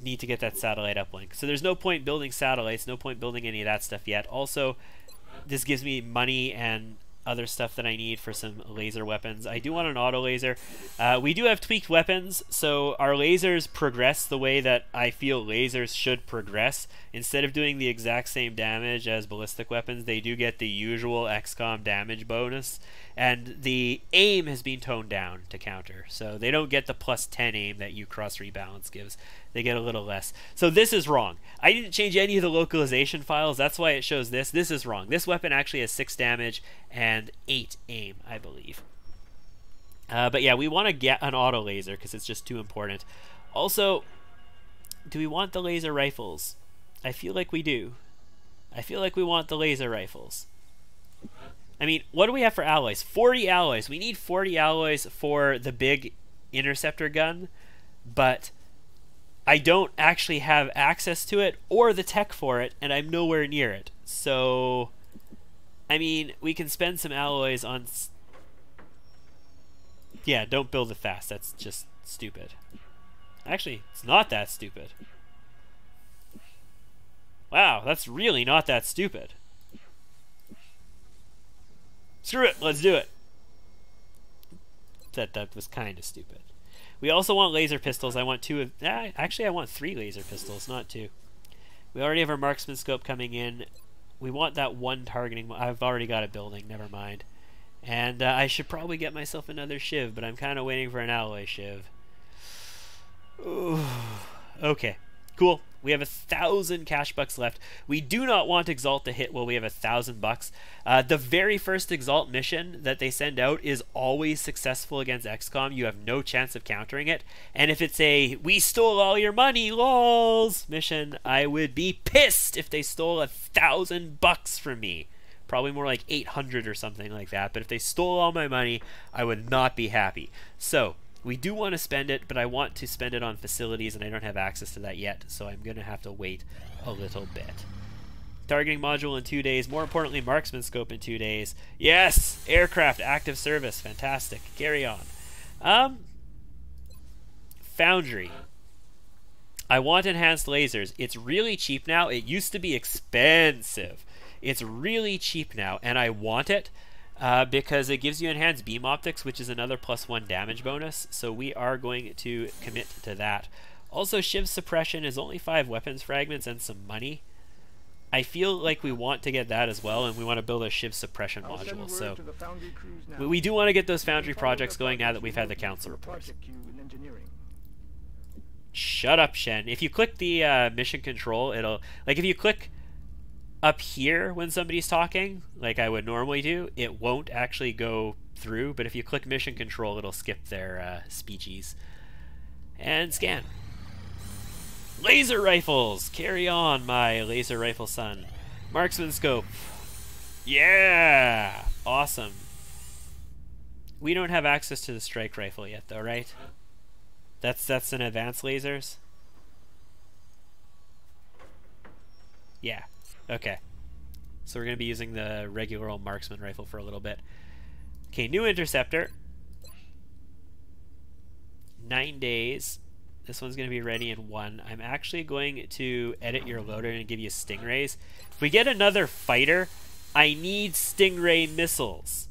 need to get that satellite uplink. So there's no point building satellites, no point building any of that stuff yet. Also, this gives me money and other stuff that I need for some laser weapons. I do want an auto laser. We do have tweaked weapons, so our lasers progress the way that I feel lasers should progress. Instead of doing the exact same damage as ballistic weapons, they do get the usual XCOM damage bonus, and the aim has been toned down to counter. So they don't get the plus 10 aim that Ucross Rebalance gives. They get a little less. So this is wrong. I didn't change any of the localization files. That's why it shows this. This is wrong. This weapon actually has 6 damage and 8 aim, I believe. But yeah, we want to get an auto laser because it's just too important. Also, do we want the laser rifles? I feel like we do. I feel like we want the laser rifles. I mean, what do we have for alloys? 40 alloys. We need 40 alloys for the big interceptor gun, but I don't actually have access to it or the tech for it, and I'm nowhere near it. So, I mean, we can spend some alloys on... Yeah, don't build it fast. That's just stupid. Actually, it's not that stupid. Wow, that's really not that stupid. Screw it, let's do it. That was kind of stupid. We also want laser pistols. I want 2 of... actually, I want 3 laser pistols, not 2. We already have our marksman scope coming in. We want that 1 targeting... I've already got it building, never mind. And I should probably get myself another shiv, but I'm kind of waiting for an alloy shiv. Ooh. Okay, cool. We have 1,000 cash bucks left. We do not want Exalt to hit while we have 1,000 bucks. The very first Exalt mission that they send out is always successful against XCOM. You have no chance of countering it. And if it's a "we stole all your money, lols" mission, I would be pissed if they stole 1,000 bucks from me. Probably more like 800 or something like that. But if they stole all my money, I would not be happy. So we do want to spend it, but I want to spend it on facilities, and I don't have access to that yet, so I'm going to have to wait a little bit. Targeting module in 2 days. More importantly, marksman scope in 2 days. Yes! Aircraft, active service. Fantastic. Carry on. Foundry. I want enhanced lasers. It's really cheap now. It used to be expensive. It's really cheap now, and I want it. Because it gives you enhanced beam optics, which is another +1 damage bonus, so we are going to commit to that. Also, shiv suppression is only 5 weapons fragments and some money. I feel like we want to get that as well, and we want to build a shiv suppression module. So we do want to get those foundry projects going now that we've had the council report. Shut up, Shen. If you click the mission control, it'll... Like, if you click up here when somebody's talking, like I would normally do, it won't actually go through, but if you click mission control, it'll skip their speeches. And scan. Laser rifles! Carry on, my laser rifle son. Marksman scope. Yeah! Awesome. We don't have access to the strike rifle yet, though, right? That's an advanced lasers? Yeah. Okay, so we're going to be using the regular old marksman rifle for a little bit. Okay, new interceptor. 9 days. This one's going to be ready in 1. I'm actually going to edit your loader and give you stingrays. If we get another fighter, I need stingray missiles.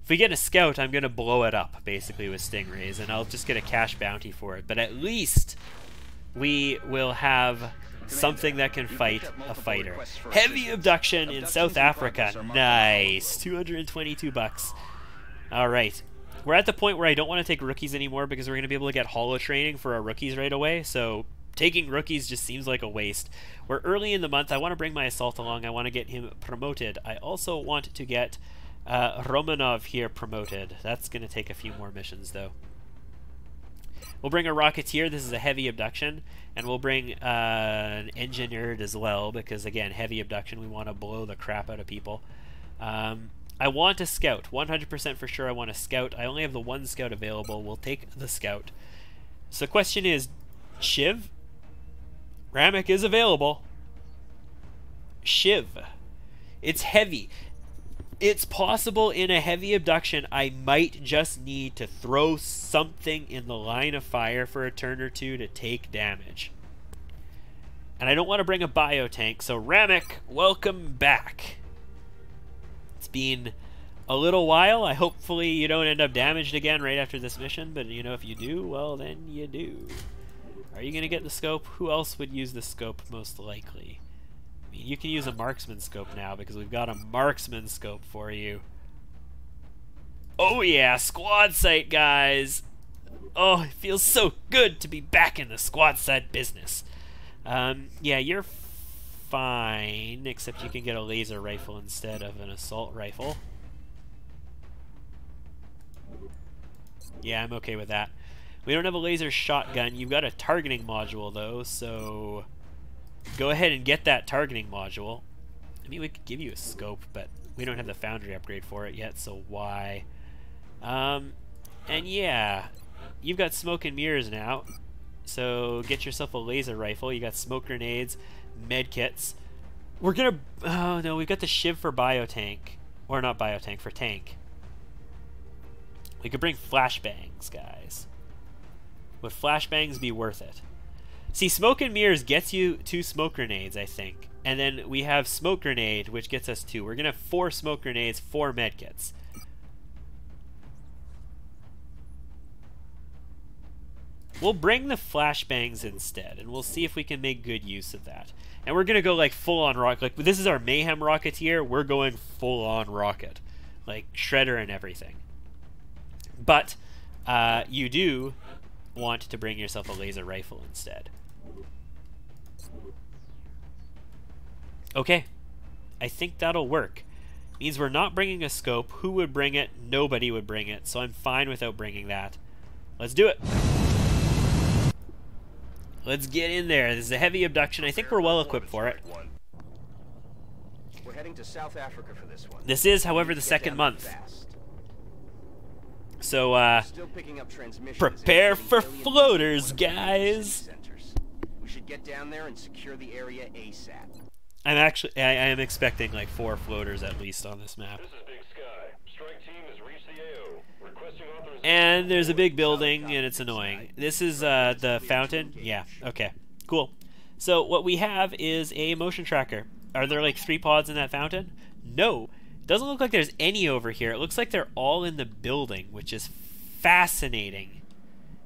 If we get a scout, I'm going to blow it up, basically, with stingrays, and I'll just get a cash bounty for it. But at least we will have something that can fight a fighter. Heavy abduction in South Africa. Nice. 222 bucks. Alright. We're at the point where I don't want to take rookies anymore because we're going to be able to get holo training for our rookies right away. So taking rookies just seems like a waste. We're early in the month. I want to bring my assault along. I want to get him promoted. I also want to get Romanov here promoted. That's going to take a few more missions though. We'll bring a Rocketeer. This is a heavy abduction. And we'll bring an Engineered as well, because, again, heavy abduction. We want to blow the crap out of people. I want a Scout. 100% for sure I want a Scout. I only have the 1 Scout available. We'll take the Scout. So the question is, Shiv? Ramek is available. Shiv. It's heavy. It's possible in a heavy abduction I might just need to throw something in the line of fire for a turn or two to take damage. And I don't want to bring a biotank, so Ramek, welcome back. It's been a little while. Hopefully you don't end up damaged again right after this mission, but you know, if you do, well, then you do. Are you going to get the scope? Who else would use the scope most likely? I mean, you can use a marksman scope now because we've got a marksman scope for you. Oh yeah, squad site, guys! Oh, it feels so good to be back in the squad site business. Yeah, you're fine, except you can get a laser rifle instead of an assault rifle. Yeah, I'm okay with that. We don't have a laser shotgun. You've got a targeting module, though, so go ahead and get that targeting module. I mean, we could give you a scope, but we don't have the foundry upgrade for it yet, so why? And yeah, you've got smoke and mirrors now, so get yourself a laser rifle. You got smoke grenades, med kits. We're gonna... Oh, no, we've got the shiv for biotank. Or not biotank, for tank. We could bring flashbangs, guys. Would flashbangs be worth it? See, smoke and mirrors gets you 2 smoke grenades, I think. And then we have smoke grenade, which gets us 2. We're going to have 4 smoke grenades, 4 medkits. We'll bring the flashbangs instead, and we'll see if we can make good use of that. And we're going to go like full-on rocket. Like, this is our Mayhem Rocketeer. We're going full-on rocket. Like, Shredder and everything. But you do want to bring yourself a laser rifle instead. Okay, I think that'll work. Means we're not bringing a scope. Who would bring it? Nobody would bring it, so I'm fine without bringing that. Let's do it. Let's get in there. This is a heavy abduction. I think we're well equipped for it. We're heading to South Africa for this one. This is, however, the second month. So, prepare for floaters, guys! We should get down there and secure the area ASAP. I am expecting like 4 floaters at least on this map. This is Big Sky. Strike team has reached the AO. Requesting authorization. And there's a big building, and it's annoying. This is the fountain? Yeah, okay. Cool. So what we have is a motion tracker. Are there like 3 pods in that fountain? No. Doesn't look like there's any over here. It looks like they're all in the building, which is fascinating.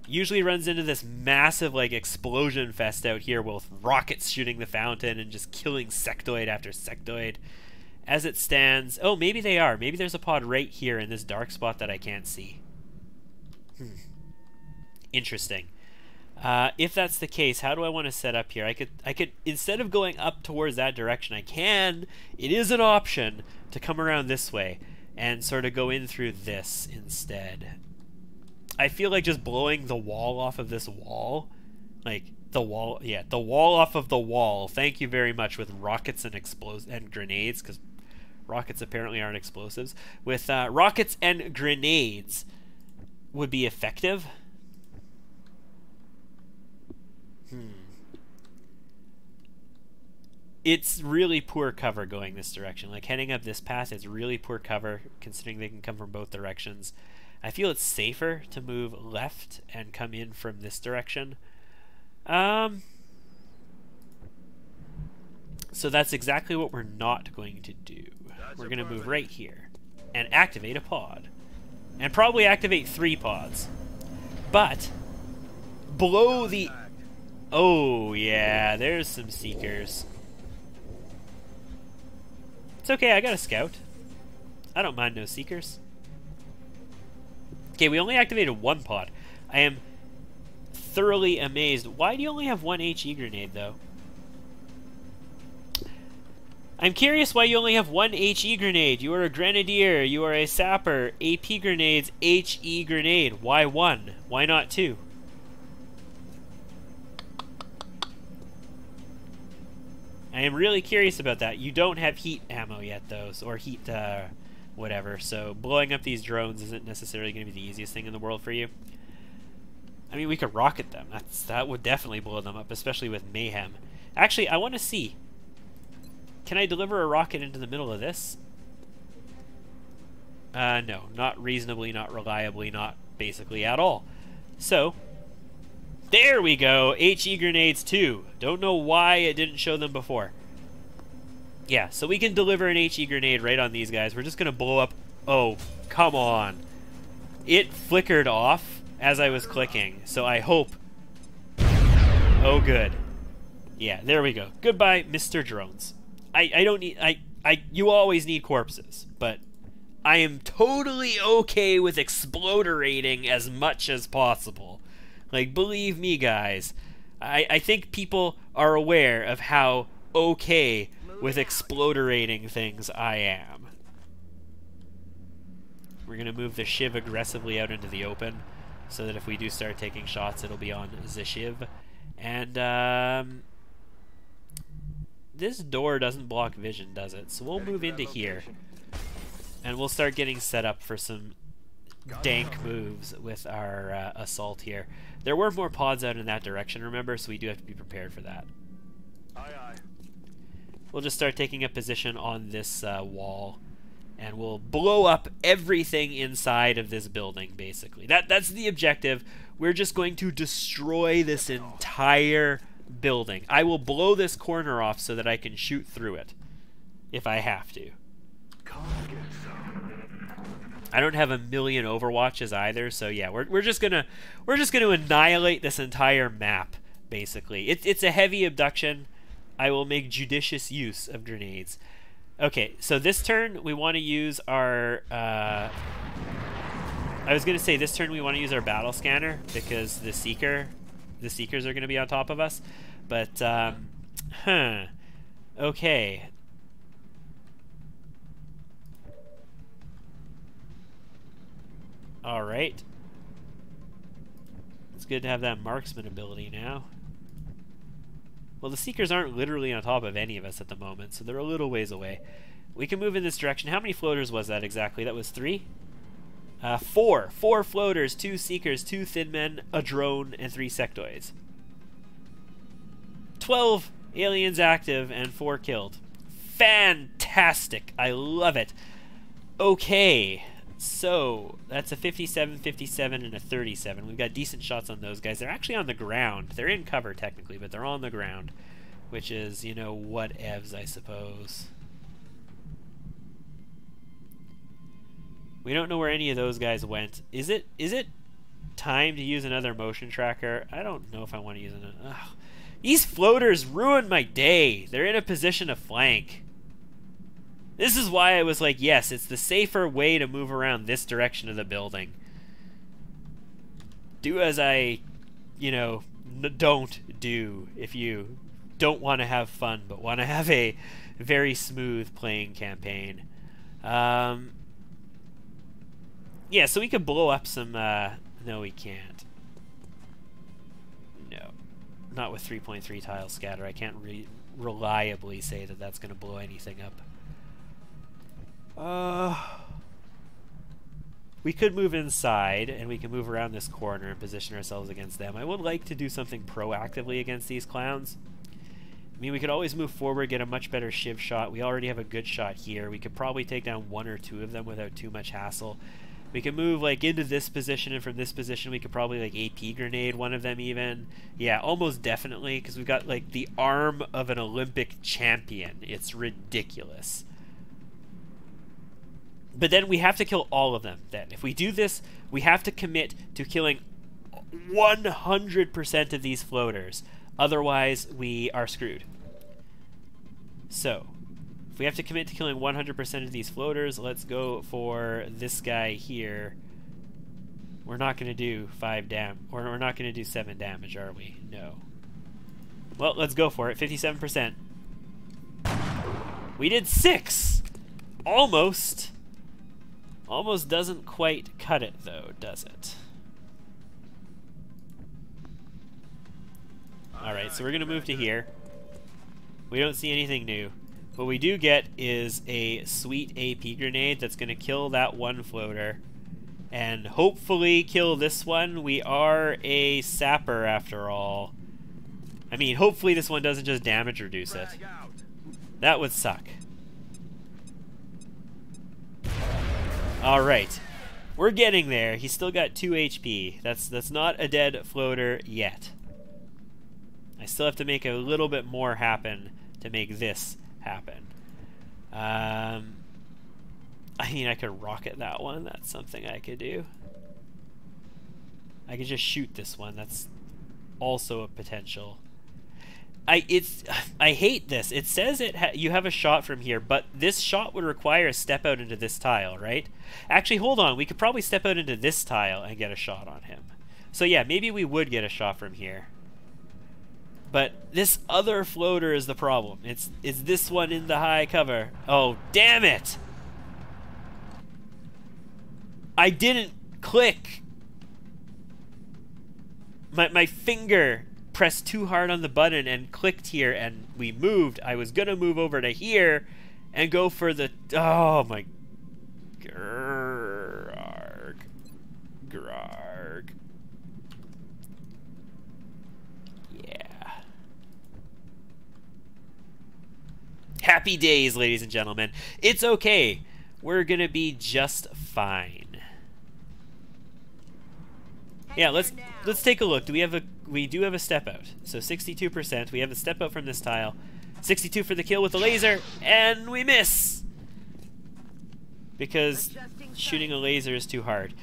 Usually runs into this massive like explosion fest out here with rockets shooting the fountain and just killing sectoid after sectoid. As it stands, oh, maybe they are. Maybe there's a pod right here in this dark spot that I can't see. Interesting. If that's the case, how do I want to set up here? I could instead of going up towards that direction, it is an option to come around this way and sort of go in through this instead. I feel like just blowing the wall off of this wall, like the wall off of the wall. Thank you very much, with rockets and grenades, because rockets apparently aren't explosives. With rockets and grenades would be effective. It's really poor cover going this direction. Like, heading up this path is really poor cover, considering they can come from both directions. I feel it's safer to move left and come in from this direction. So that's exactly what we're not going to do. We're going to move right here and activate a pod. And probably activate 3 pods. But below the... Oh, yeah, there's some Seekers. It's okay, I got a scout. I don't mind no Seekers. Okay, we only activated 1 pod. I am thoroughly amazed. Why do you only have 1 HE grenade, though? I'm curious why you only have 1 HE grenade. You are a grenadier. You are a sapper. AP grenades, HE grenade. Why 1? Why not 2? I am really curious about that. You don't have heat ammo yet, though, or heat, whatever. So blowing up these drones isn't necessarily going to be the easiest thing in the world for you. I mean, we could rocket them. That would definitely blow them up, especially with Mayhem. Actually, I want to see. Can I deliver a rocket into the middle of this? No. Not reasonably, not reliably, not basically at all. So... there we go! HE grenades too. Don't know why it didn't show them before. Yeah, so we can deliver an HE grenade right on these guys. We're just going to blow up Oh, come on. It flickered off as I was clicking, so I hope... Oh, good. Yeah, there we go. Goodbye, Mr. Drones. I don't need... you always need corpses, but I am totally okay with exploderating as much as possible. Like, believe me, guys. I think people are aware of how okay with exploderating things I am. We're going to move the Shiv aggressively out into the open so that if we do start taking shots, it'll be on the Shiv. And, this door doesn't block vision, does it? So we'll move into here. And we'll start getting set up for some dank moves with our assault here. There were more pods out in that direction, remember? So we do have to be prepared for that. Aye, aye. We'll just start taking a position on this wall. And we'll blow up everything inside of this building, basically. That's the objective. We're just going to destroy this entire building. I will blow this corner off so that I can shoot through it, if I have to. I don't have a million Overwatches either, so yeah, we're just gonna annihilate this entire map, basically. It's a heavy abduction. I will make judicious use of grenades. Okay, so this turn we want to use our... I was going to say this turn we want to use our battle scanner because the Seekers are going to be on top of us. But, okay. Alright. It's good to have that marksman ability now. Well, the Seekers aren't literally on top of any of us at the moment, so they're a little ways away. We can move in this direction. How many floaters was that exactly? That was 3? 4. 4 floaters, 2 Seekers, 2 Thin Men, a drone, and 3 sectoids. 12 aliens active and 4 killed. Fantastic! I love it. Okay, so that's a 57, 57, and a 37. We've got decent shots on those guys. They're actually on the ground. They're in cover technically, but they're on the ground, which is, you know, whatevs, I suppose. We don't know where any of those guys went. Is it time to use another motion tracker? I don't know if I want to use another. Ugh. These floaters ruin my day. They're in a position to flank. This is why I was like, yes, it's the safer way to move around this direction of the building. Do as I, you know, don't do if you don't want to have fun but want to have a very smooth playing campaign. Yeah, so we could blow up some... no, we can't. No. Not with 3.3 tile scatter. I can't reliably say that that's going to blow anything up. We could move inside, and we can move around this corner and position ourselves against them. I would like to do something proactively against these clowns. I mean, we could always move forward, get a much better Shiv shot. We already have a good shot here. We could probably take down 1 or 2 of them without too much hassle. We can move like into this position, and from this position we could probably like AP grenade one of them even. Yeah, almost definitely, because we've got like the arm of an Olympic champion. It's ridiculous. But then we have to kill all of them then. If we do this, we have to commit to killing 100% of these floaters. Otherwise, we are screwed. So, if we have to commit to killing 100% of these floaters, let's go for this guy here. We're not going to do 5 damage, or we're not going to do 7 damage, are we? No. Well, let's go for it. 57%. We did 6! Almost. Almost doesn't quite cut it, though, does it? Alright, so we're going to move to here. We don't see anything new. What we do get is a sweet AP grenade that's going to kill that 1 floater. And hopefully kill this one. We are a sapper after all. I mean, hopefully this one doesn't just damage reduce it. That would suck. Alright. We're getting there. He's still got 2 HP. That's not a dead floater yet. I still have to make a little bit more happen to make this happen. I mean, I could rocket that one. That's something I could do. I could just shoot this one. That's also a potential. I hate this. It says you have a shot from here, but this shot would require a step out into this tile, right? Actually, hold on. We could probably step out into this tile and get a shot on him. So yeah, maybe we would get a shot from here. But this other floater is the problem. It's this one in the high cover. Oh, damn it! I didn't click. My finger pressed too hard on the button and clicked here, and we moved. I was gonna move over to here and go for the... Oh my... Grarg. Grarg. Yeah. Happy days, ladies and gentlemen. It's okay. We're gonna be just fine. Yeah, let's take a look. We do have a step out. So 62%. We have the step out from this tile. 62 for the kill with the laser, and we miss because shooting a laser is too hard.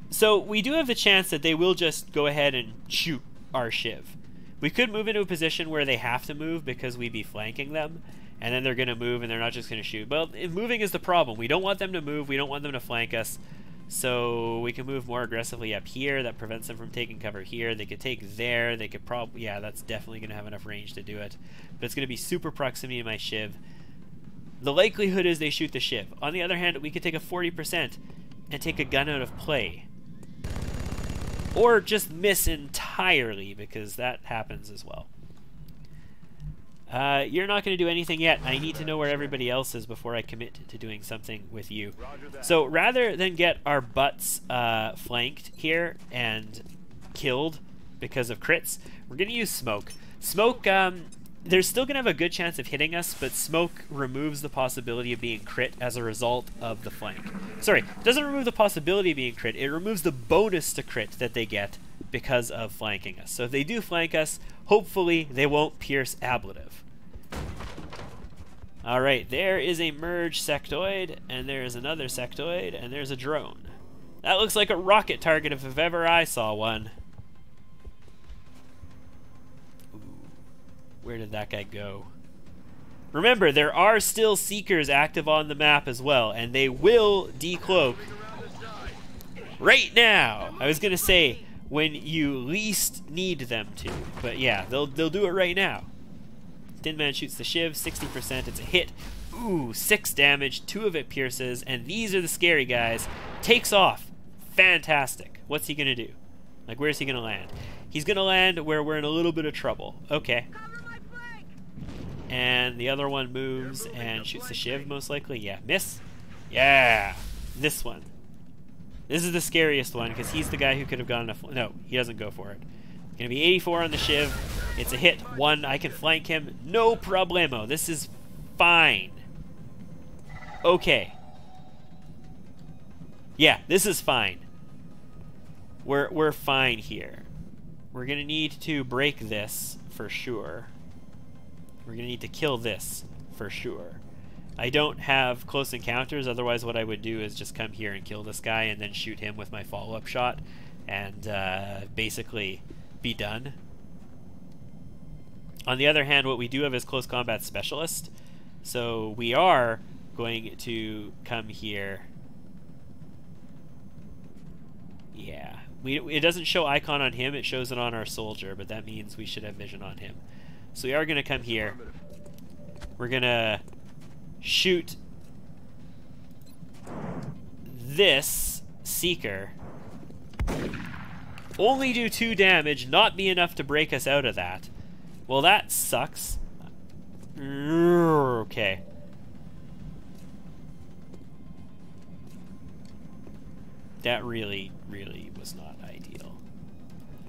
So we do have the chance that they will just go ahead and shoot our shiv. We could move into a position where they have to move because we'd be flanking them, and then they're going to move and they're not just going to shoot. Well, moving is the problem. We don't want them to move. We don't want them to flank us. So we can move more aggressively up here. That prevents them from taking cover here. They could take there. They could probably... Yeah, that's definitely going to have enough range to do it. But it's going to be super proximity to my shiv. The likelihood is they shoot the shiv. On the other hand, we could take a 40% and take a gun out of play. Or just miss entirely, because that happens as well. You're not going to do anything yet. I need to know where everybody else is before I commit to doing something with you. So rather than get our butts flanked here and killed because of crits, we're going to use smoke. Smoke, they're still going to have a good chance of hitting us, but smoke removes the possibility of being crit as a result of the flank. Sorry, it doesn't remove the possibility of being crit. It removes the bonus to crit that they get because of flanking us. So if they do flank us, hopefully they won't pierce ablative. Alright, there is a merge sectoid, and there is another sectoid, and there's a drone. That looks like a rocket target if ever I saw one. Ooh, where did that guy go? Remember, there are still Seekers active on the map as well, and they will decloak right now. I was going to say, when you least need them to, but yeah, they'll do it right now. Tin Man shoots the shiv, 60%, it's a hit. Ooh, 6 damage, 2 of it pierces, and these are the scary guys. Takes off. Fantastic. What's he gonna do? Like, where's he gonna land? He's gonna land where we're in a little bit of trouble. Okay. And the other one moves and shoots the shiv, most likely. Yeah, miss. Yeah, this one. This is the scariest one, because he's the guy who could have gone to... No, he doesn't go for it. Gonna be 84 on the shiv. It's a hit. 1, I can flank him. No problemo. This is fine. Okay. Yeah, this is fine. We're fine here. We're gonna need to break this for sure. We're gonna need to kill this for sure. I don't have close encounters, otherwise what I would do is just come here and kill this guy and then shoot him with my follow-up shot and basically be done. On the other hand, what we do have is close combat specialist, so we are going to come here. Yeah, it doesn't show icon on him, it shows it on our soldier, but that means we should have vision on him. So we are going to come here. We're going to shoot this Seeker. Only do 2 damage, not be enough to break us out of that. Well, that sucks. Okay. That really, really was not ideal.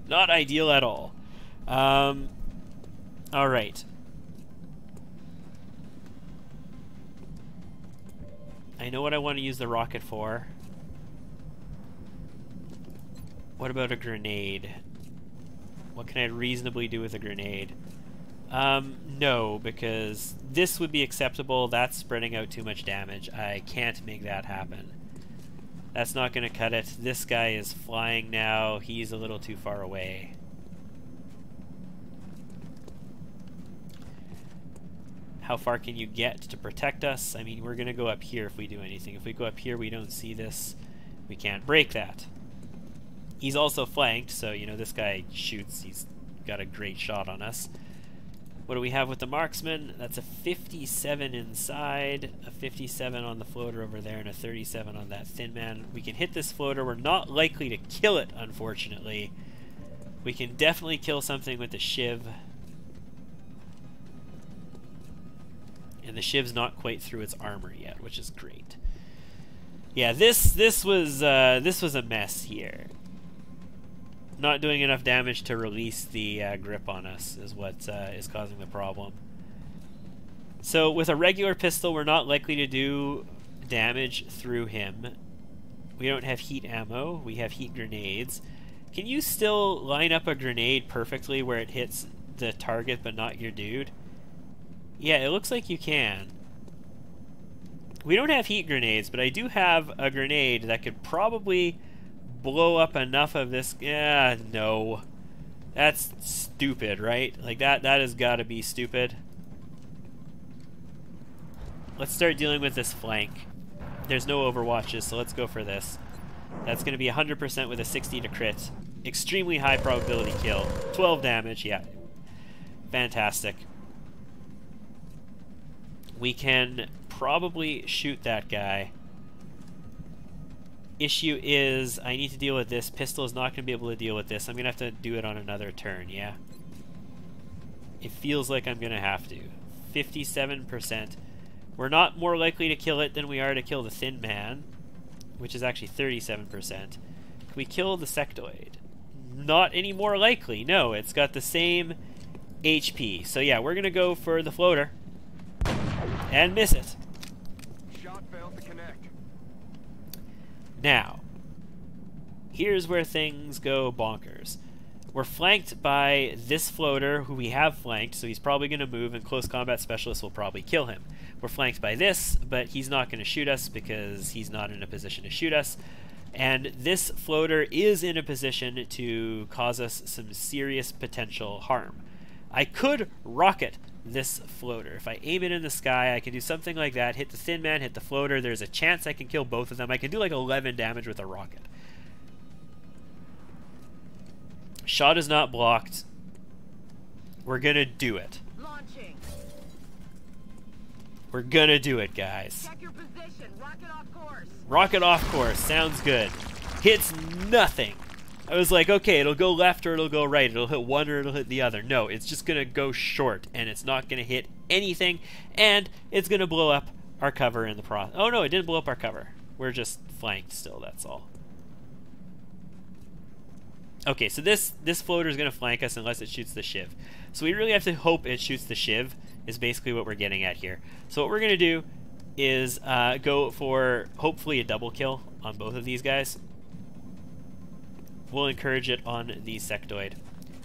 Not ideal at all. Alright. I know what I want to use the rocket for. What about a grenade? What can I reasonably do with a grenade? No, because this would be acceptable. That's spreading out too much damage. I can't make that happen. That's not going to cut it. This guy is flying now. He's a little too far away. How far can you get to protect us? I mean, we're going to go up here if we do anything. If we go up here, we don't see this. We can't break that. He's also flanked, so, you know, this guy shoots. He's got a great shot on us. What do we have with the marksman? That's a 57 inside, a 57 on the floater over there, and a 37 on that thin man. We can hit this floater. We're not likely to kill it, unfortunately. We can definitely kill something with the shiv. And the shiv's not quite through its armor yet, which is great. Yeah, this was a mess here. Not doing enough damage to release the grip on us is what is causing the problem. So with a regular pistol, we're not likely to do damage through him. We don't have heat ammo. We have heat grenades. Can you still line up a grenade perfectly where it hits the target but not your dude? Yeah, it looks like you can. We don't have heat grenades, but I do have a grenade that could probably blow up enough of this. Yeah, no. That's stupid, right? Like, that has got to be stupid. Let's start dealing with this flank. There's no overwatches, so let's go for this. That's going to be 100% with a 60 to crit. Extremely high probability kill. 12 damage, yeah. Fantastic. We can probably shoot that guy. Issue is, I need to deal with this. Pistol is not going to be able to deal with this. I'm going to have to do it on another turn, yeah? It feels like I'm going to have to. 57%. We're not more likely to kill it than we are to kill the thin man, which is actually 37%. Can we kill the sectoid? Not any more likely. No, it's got the same HP. So yeah, we're going to go for the floater. And miss it. Shot failed to connect. Now, here's where things go bonkers. We're flanked by this floater, who we have flanked, so he's probably going to move, and close combat specialist will probably kill him. We're flanked by this, but he's not going to shoot us because he's not in a position to shoot us. And this floater is in a position to cause us some serious potential harm. I could rocket this floater. If I aim it in the sky, I can do something like that, hit the thin man, hit the floater. There's a chance I can kill both of them. I can do like 11 damage with a rocket. Shot is not blocked. We're gonna do it. Launching. We're gonna do it, guys. Check your position. Rocket off course. Rocket off course. Sounds good. Hits nothing. I was like, okay, it'll go left or it'll go right. It'll hit one or it'll hit the other. No, it's just going to go short, and it's not going to hit anything, and it's going to blow up our cover in the process. Oh, no, it didn't blow up our cover. We're just flanked still, that's all. Okay, so this floater is going to flank us unless it shoots the shiv. So we really have to hope it shoots the shiv, is basically what we're getting at here. So what we're going to do is go for, hopefully, a double kill on both of these guys. We'll encourage it on the sectoid.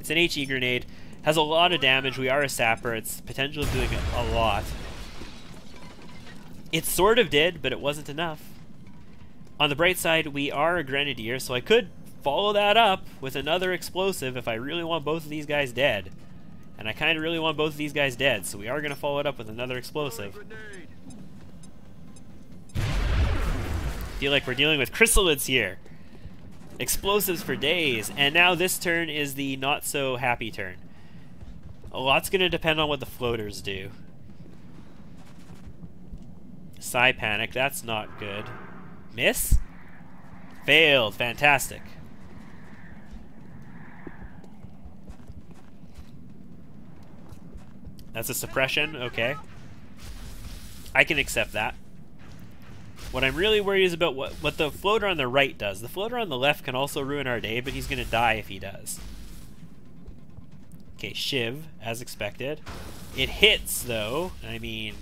It's an HE grenade. Has a lot of damage. We are a sapper. Its potential of doing a lot. It sort of did, but it wasn't enough. On the bright side, we are a grenadier, so I could follow that up with another explosive if I really want both of these guys dead. And I kind of really want both of these guys dead, so we are going to follow it up with another explosive. Feel like we're dealing with chrysalids here. Explosives for days, and now this turn is the not so happy turn. A lot's going to depend on what the floaters do. Psi panic, that's not good. Miss? Failed, fantastic. That's a suppression, okay. I can accept that. What I'm really worried is about what the floater on the right does. The floater on the left can also ruin our day, but he's going to die if he does. Okay, shiv, as expected. It hits, though. I mean...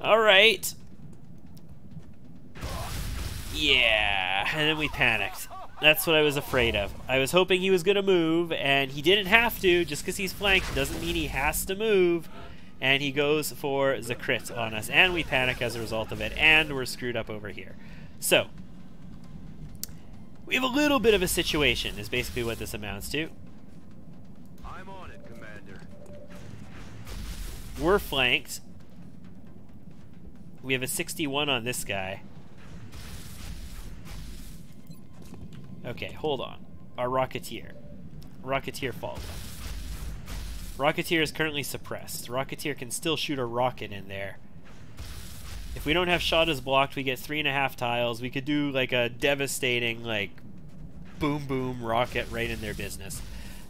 Alright. Yeah, and then we panicked. That's what I was afraid of. I was hoping he was going to move, and he didn't have to. Just because he's flanked doesn't mean he has to move. And he goes for the crit on us, and we panic as a result of it, and we're screwed up over here. So, we have a little bit of a situation, is basically what this amounts to. I'm on it, Commander. We're flanked. We have a 61 on this guy. Okay, hold on. Our Rocketeer. Rocketeer followed. Rocketeer is currently suppressed. Rocketeer can still shoot a rocket in there. If we don't have shot as blocked, we get 3.5 tiles. We could do like a devastating, like, boom boom rocket right in their business.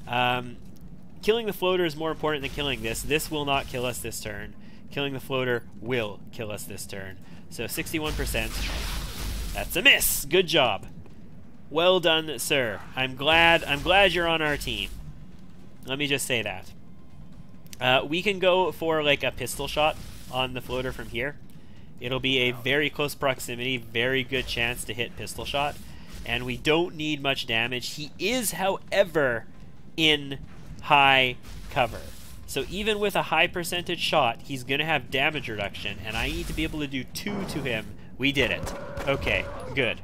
Killing the floater is more important than killing this. This will not kill us this turn. Killing the floater will kill us this turn. So 61%. That's a miss. Good job. Well done, sir. I'm glad you're on our team. Let me just say that. We can go for like a pistol shot on the floater from here. It'll be a very close proximity, very good chance to hit pistol shot, and we don't need much damage. He is, however, in high cover. So even with a high percentage shot, he's going to have damage reduction, and I need to be able to do 2 to him. We did it. Okay, good.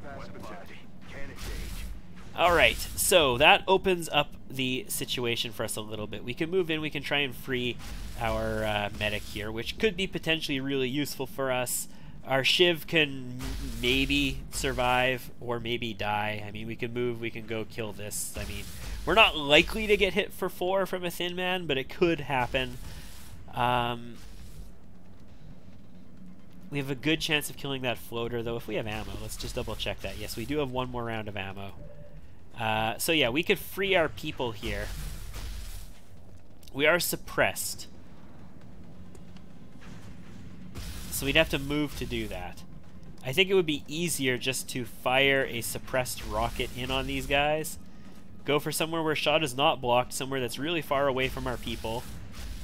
Alright, so that opens up the situation for us a little bit. We can move in, we can try and free our medic here, which could be potentially really useful for us. Our Shiv can maybe survive or maybe die. I mean, we can move, we can go kill this. I mean, we're not likely to get hit for 4 from a Thin Man, but it could happen. We have a good chance of killing that floater, though, if we have ammo. Let's just double check that. Yes, we do have 1 more round of ammo. So yeah, we could free our people here. We are suppressed. So we'd have to move to do that. I think it would be easier just to fire a suppressed rocket in on these guys. Go for somewhere where shot is not blocked, somewhere that's really far away from our people.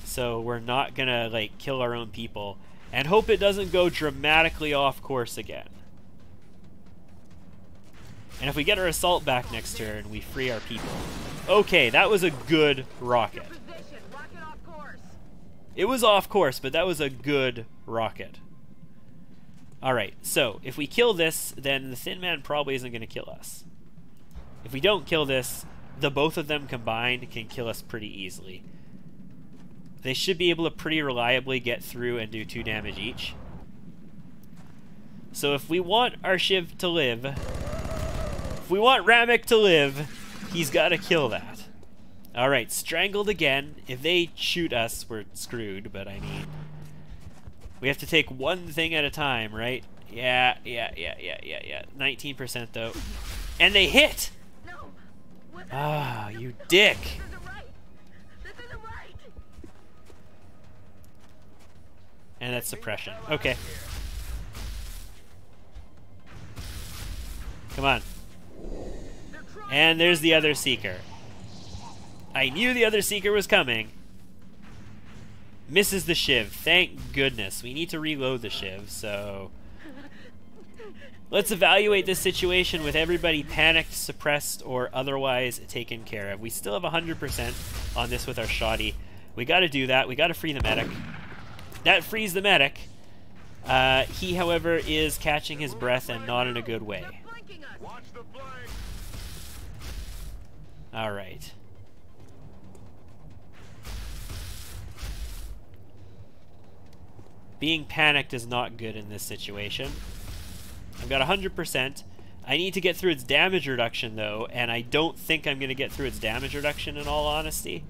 So we're not gonna, like, kill our own people. And hope it doesn't go dramatically off course again. And if we get our assault back next turn, we free our people. Okay, that was a good rocket. It was off course, but that was a good rocket. Alright, so if we kill this, then the Thin Man probably isn't going to kill us. If we don't kill this, the both of them combined can kill us pretty easily. They should be able to pretty reliably get through and do 2 damage each. So if we want our Shiv to live, if we want Ramek to live, he's got to kill that. Alright, strangled again. If they shoot us, we're screwed, but I mean, we have to take one thing at a time, right? Yeah. 19% though. And they hit! Ah, you dick! And that's suppression. Okay. Come on. And there's the other Seeker. I knew the other Seeker was coming. Misses the Shiv. Thank goodness. We need to reload the Shiv, so... Let's evaluate this situation with everybody panicked, suppressed, or otherwise taken care of. We still have 100% on this with our shoddy. We gotta do that. We gotta free the medic. That frees the medic. He, however, is catching his breath and not in a good way. Alright. Being panicked is not good in this situation. I've got 100%. I need to get through its damage reduction, though, and I don't think I'm going to get through its damage reduction, in all honesty,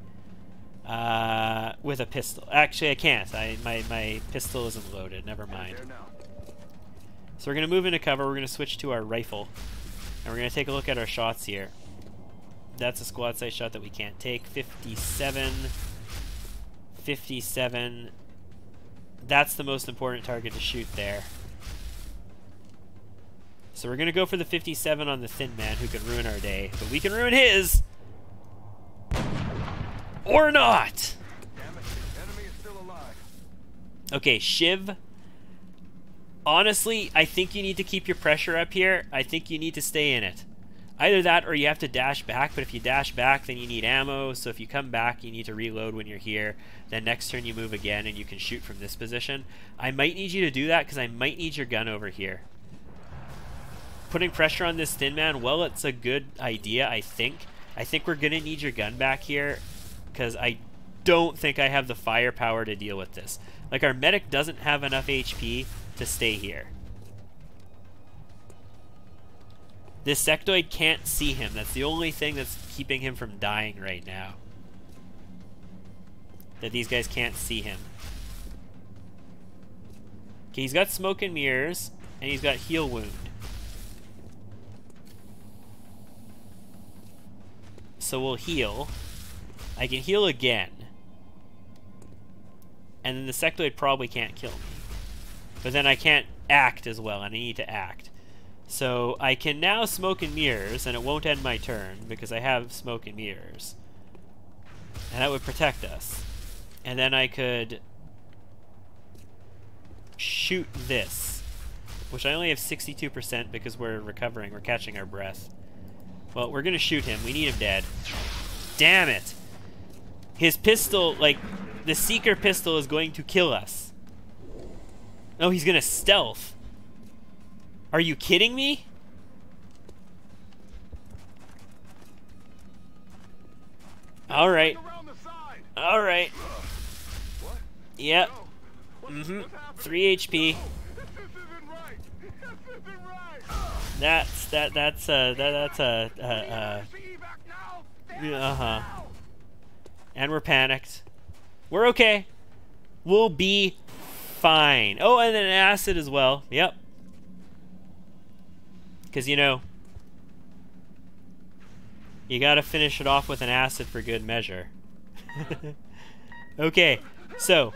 with a pistol. Actually, I can't. My pistol isn't loaded. Never mind. So we're going to move into cover. We're going to switch to our rifle, and we're going to take a look at our shots here. That's a squad size shot that we can't take. 57. 57. That's the most important target to shoot there. So we're going to go for the 57 on the Thin Man, who could ruin our day. But we can ruin his! Or not! Okay, Shiv. Honestly, I think you need to keep your pressure up here. I think you need to stay in it. Either that or you have to dash back, but if you dash back, then you need ammo, so if you come back, you need to reload when you're here. Then next turn you move again, and you can shoot from this position. I might need you to do that, because I might need your gun over here. Putting pressure on this thin man, well, it's a good idea, I think. I think we're going to need your gun back here, because I don't think I have the firepower to deal with this. Like, our medic doesn't have enough HP to stay here. This sectoid can't see him. That's the only thing that's keeping him from dying right now. That these guys can't see him. Okay, he's got smoke and mirrors, and he's got heal wound. So we'll heal. I can heal again. And then the sectoid probably can't kill me. But then I can't act as well, and I need to act. So I can now smoke and mirrors, and it won't end my turn because I have smoke and mirrors. And that would protect us. And then I could shoot this, which I only have 62% because we're recovering, we're catching our breath. Well, we're gonna shoot him. We need him dead. Damn it! His pistol, like, the Seeker pistol is going to kill us. Oh, he's gonna stealth. Are you kidding me? Alright. Alright. Yep. Mm-hmm. 3 HP. That's uh-huh. And we're panicked. We're okay. We'll be fine. Oh, and then acid as well. Yep. Because, you know, you gotta finish it off with an acid for good measure. Okay, so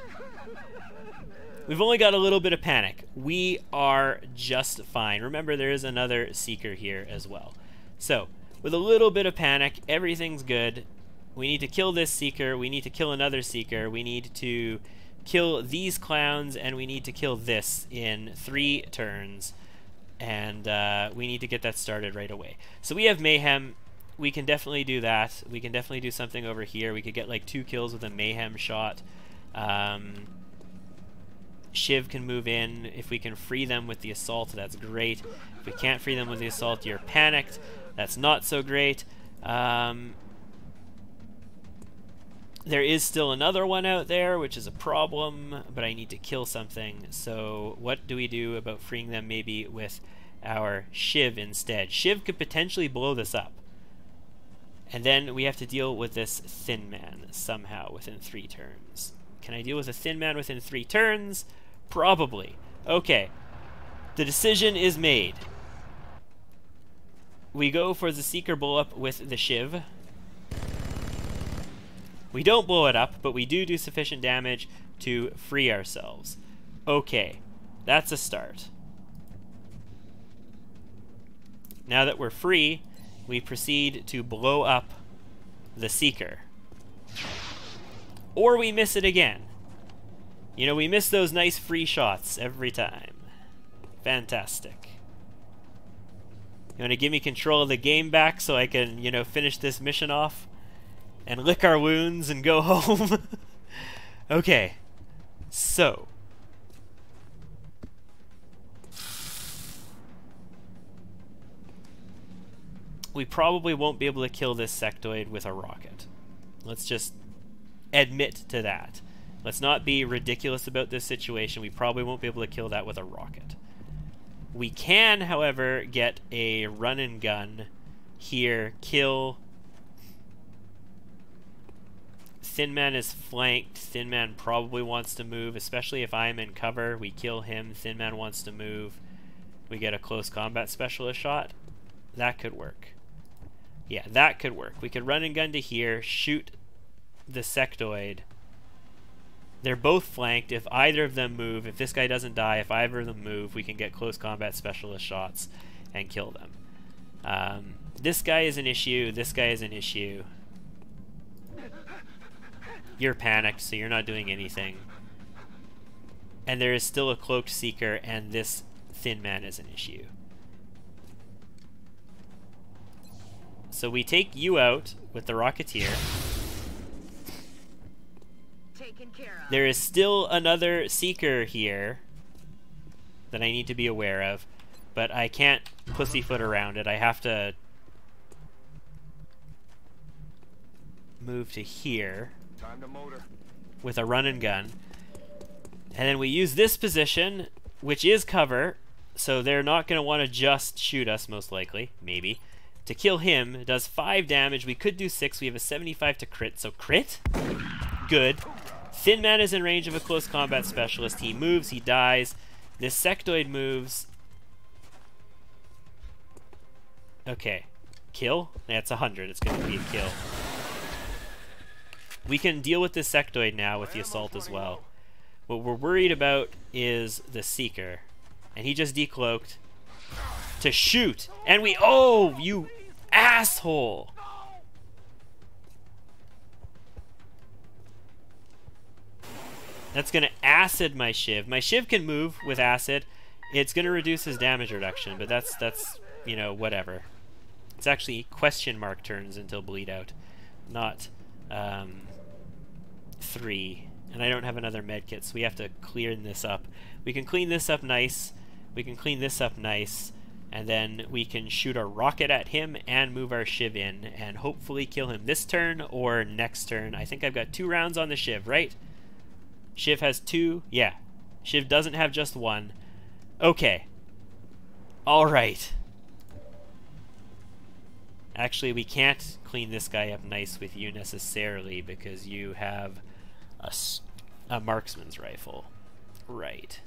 we've only got a little bit of panic. We are just fine. Remember, there is another Seeker here as well. So, with a little bit of panic, everything's good. We need to kill this Seeker. We need to kill another Seeker. We need to kill these clowns, and we need to kill this in 3 turns. And we need to get that started right away. So we have Mayhem. We can definitely do that. We can definitely do something over here. We could get like 2 kills with a Mayhem shot. Shiv can move in. If we can free them with the assault, that's great. If we can't free them with the assault, you're panicked. That's not so great. There is still another one out there, which is a problem, but I need to kill something. So what do we do about freeing them maybe with our Shiv instead? Shiv could potentially blow this up. And then we have to deal with this thin man somehow within 3 turns. Can I deal with a thin man within 3 turns? Probably. Okay. The decision is made. We go for the Seeker blow up with the Shiv. We don't blow it up, but we do sufficient damage to free ourselves. Okay, that's a start. Now that we're free, we proceed to blow up the Seeker. Or we miss it again. You know, we miss those nice free shots every time. Fantastic. You want to give me control of the game back so I can, you know, finish this mission off? And lick our wounds and go home? Okay. So. We probably won't be able to kill this sectoid with a rocket. Let's just admit to that. Let's not be ridiculous about this situation. We probably won't be able to kill that with a rocket. We can, however, get a run and gun here, kill. Thin Man is flanked. Thin Man probably wants to move, especially if I'm in cover. We kill him. Thin Man wants to move. We get a close combat specialist shot. That could work. Yeah, that could work. We could run and gun to here, shoot the sectoid. They're both flanked. If either of them move, if this guy doesn't die, if either of them move, we can get close combat specialist shots and kill them. This guy is an issue. This guy is an issue. You're panicked, so you're not doing anything. And there is still a cloaked Seeker, and this Thin Man is an issue. So we take you out with the Rocketeer. Taken care of. There is still another Seeker here that I need to be aware of, but I can't pussyfoot around it. I have to move to here Time to motor. with a run and gun. And then we use this position, which is cover, so they're not going to want to just shoot us, most likely, maybe. To kill him, it does 5 damage. We could do 6. We have a 75 to crit, so crit? Good. Thin Man is in range of a close combat specialist. He moves, he dies. This sectoid moves. Okay. Kill? That's 100. It's going to be a kill. We can deal with this sectoid now with the assault as well. What we're worried about is the Seeker. And he just decloaked to shoot. And we... Oh, you asshole! That's going to acid my Shiv. My Shiv can move with acid. It's going to reduce his damage reduction, but that's you know, whatever. It's actually question mark turns until bleed out, not 3. And I don't have another medkit, so we have to clean this up. We can clean this up nice. We can clean this up nice. And then we can shoot a rocket at him and move our Shiv in and hopefully kill him this turn or next turn. I think I've got 2 rounds on the Shiv, right? Shiv has 2. Yeah. Shiv doesn't have just 1. Okay. Alright. Actually, we can't clean this guy up nice with you necessarily because you have a marksman's rifle. Right.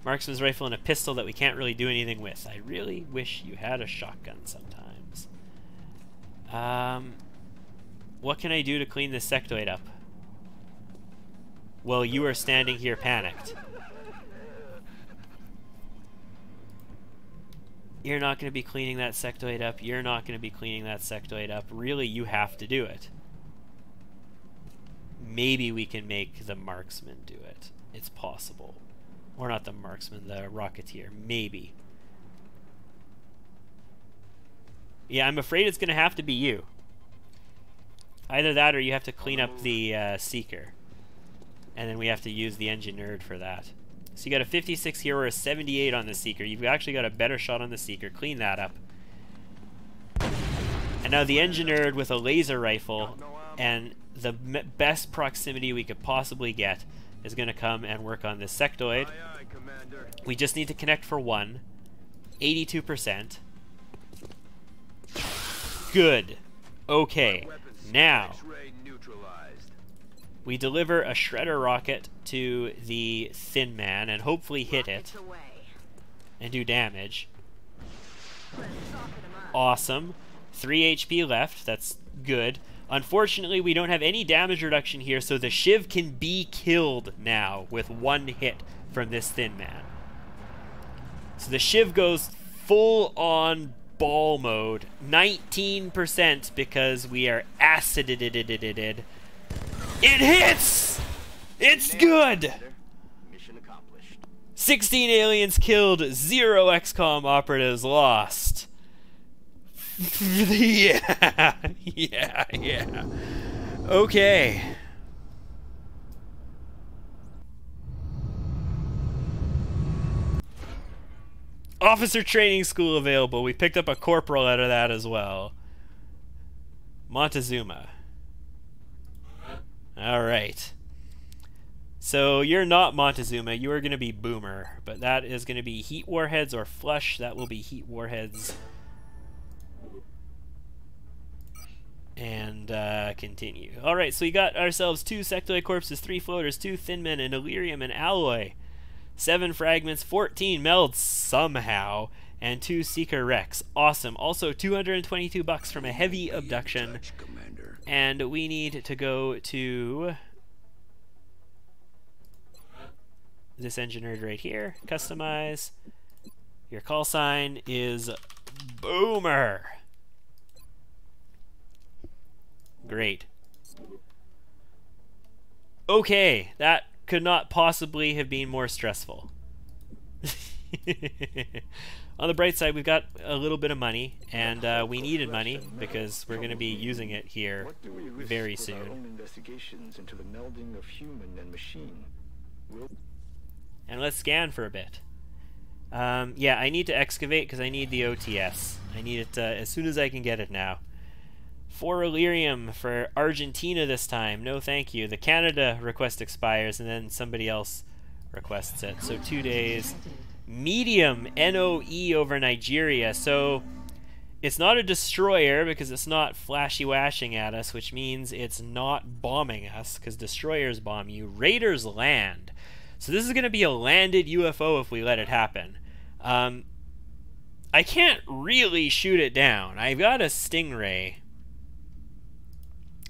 Marksman's rifle and a pistol that we can't really do anything with. I really wish you had a shotgun sometimes. What can I do to clean this sectoid up? Well, you are standing here panicked. You're not going to be cleaning that sectoid up. You're not going to be cleaning that sectoid up. Really, you have to do it. Maybe we can make the marksman do it. It's possible. Or not the marksman, the Rocketeer. Maybe. Yeah, I'm afraid it's going to have to be you. Either that or you have to clean up the Seeker. And then we have to use the Engineered for that. So you got a 56 here or a 78 on the Seeker. You've actually got a better shot on the Seeker. Clean that up. And now the Engineered with a laser rifle and the best proximity we could possibly get is going to come and work on this sectoid. We just need to connect for 1. 82%. Good. Okay. Now, we deliver a shredder rocket to the Thin Man and hopefully hit it and do damage. Awesome. 3 HP left. That's good. Unfortunately, we don't have any damage reduction here, so the Shiv can be killed now with 1 hit from this Thin Man. So the Shiv goes full-on ball mode. 19% because we are acided. It hits! It's good! Mission accomplished. 16 aliens killed, 0 XCOM operatives lost. Yeah. Okay. Officer training school available. We picked up a corporal out of that as well. Montezuma. Alright. So you're not Montezuma, you are going to be Boomer. But that is going to be heat warheads or flush. That will be heat warheads. And continue. Alright, so we got ourselves 2 sectoid corpses, 3 floaters, 2 thin men, an Illyrium, an alloy. 7 fragments, 14 melds somehow, and 2 Seeker Rex. Awesome. Also, $222 from a heavy abduction. And we need to go to this Engineered right here. Customize. Your call sign is Boomer. Great. Okay, that could not possibly have been more stressful. On the bright side, we've got a little bit of money, and we needed money because we're going to be using it here very soon. Investigations into the melding of human and machine. And let's scan for a bit. Yeah, I need to excavate because I need the OTS. I need it as soon as I can get it now. 4 Illyrium for Argentina this time. No thank you. The Canada request expires and then somebody else requests it. So 2 days. Medium NOE over Nigeria. So it's not a destroyer because it's not flashy-washing at us, which means it's not bombing us because destroyers bomb you. Raiders land. So this is going to be a landed UFO if we let it happen. I can't really shoot it down. I've got a Stingray.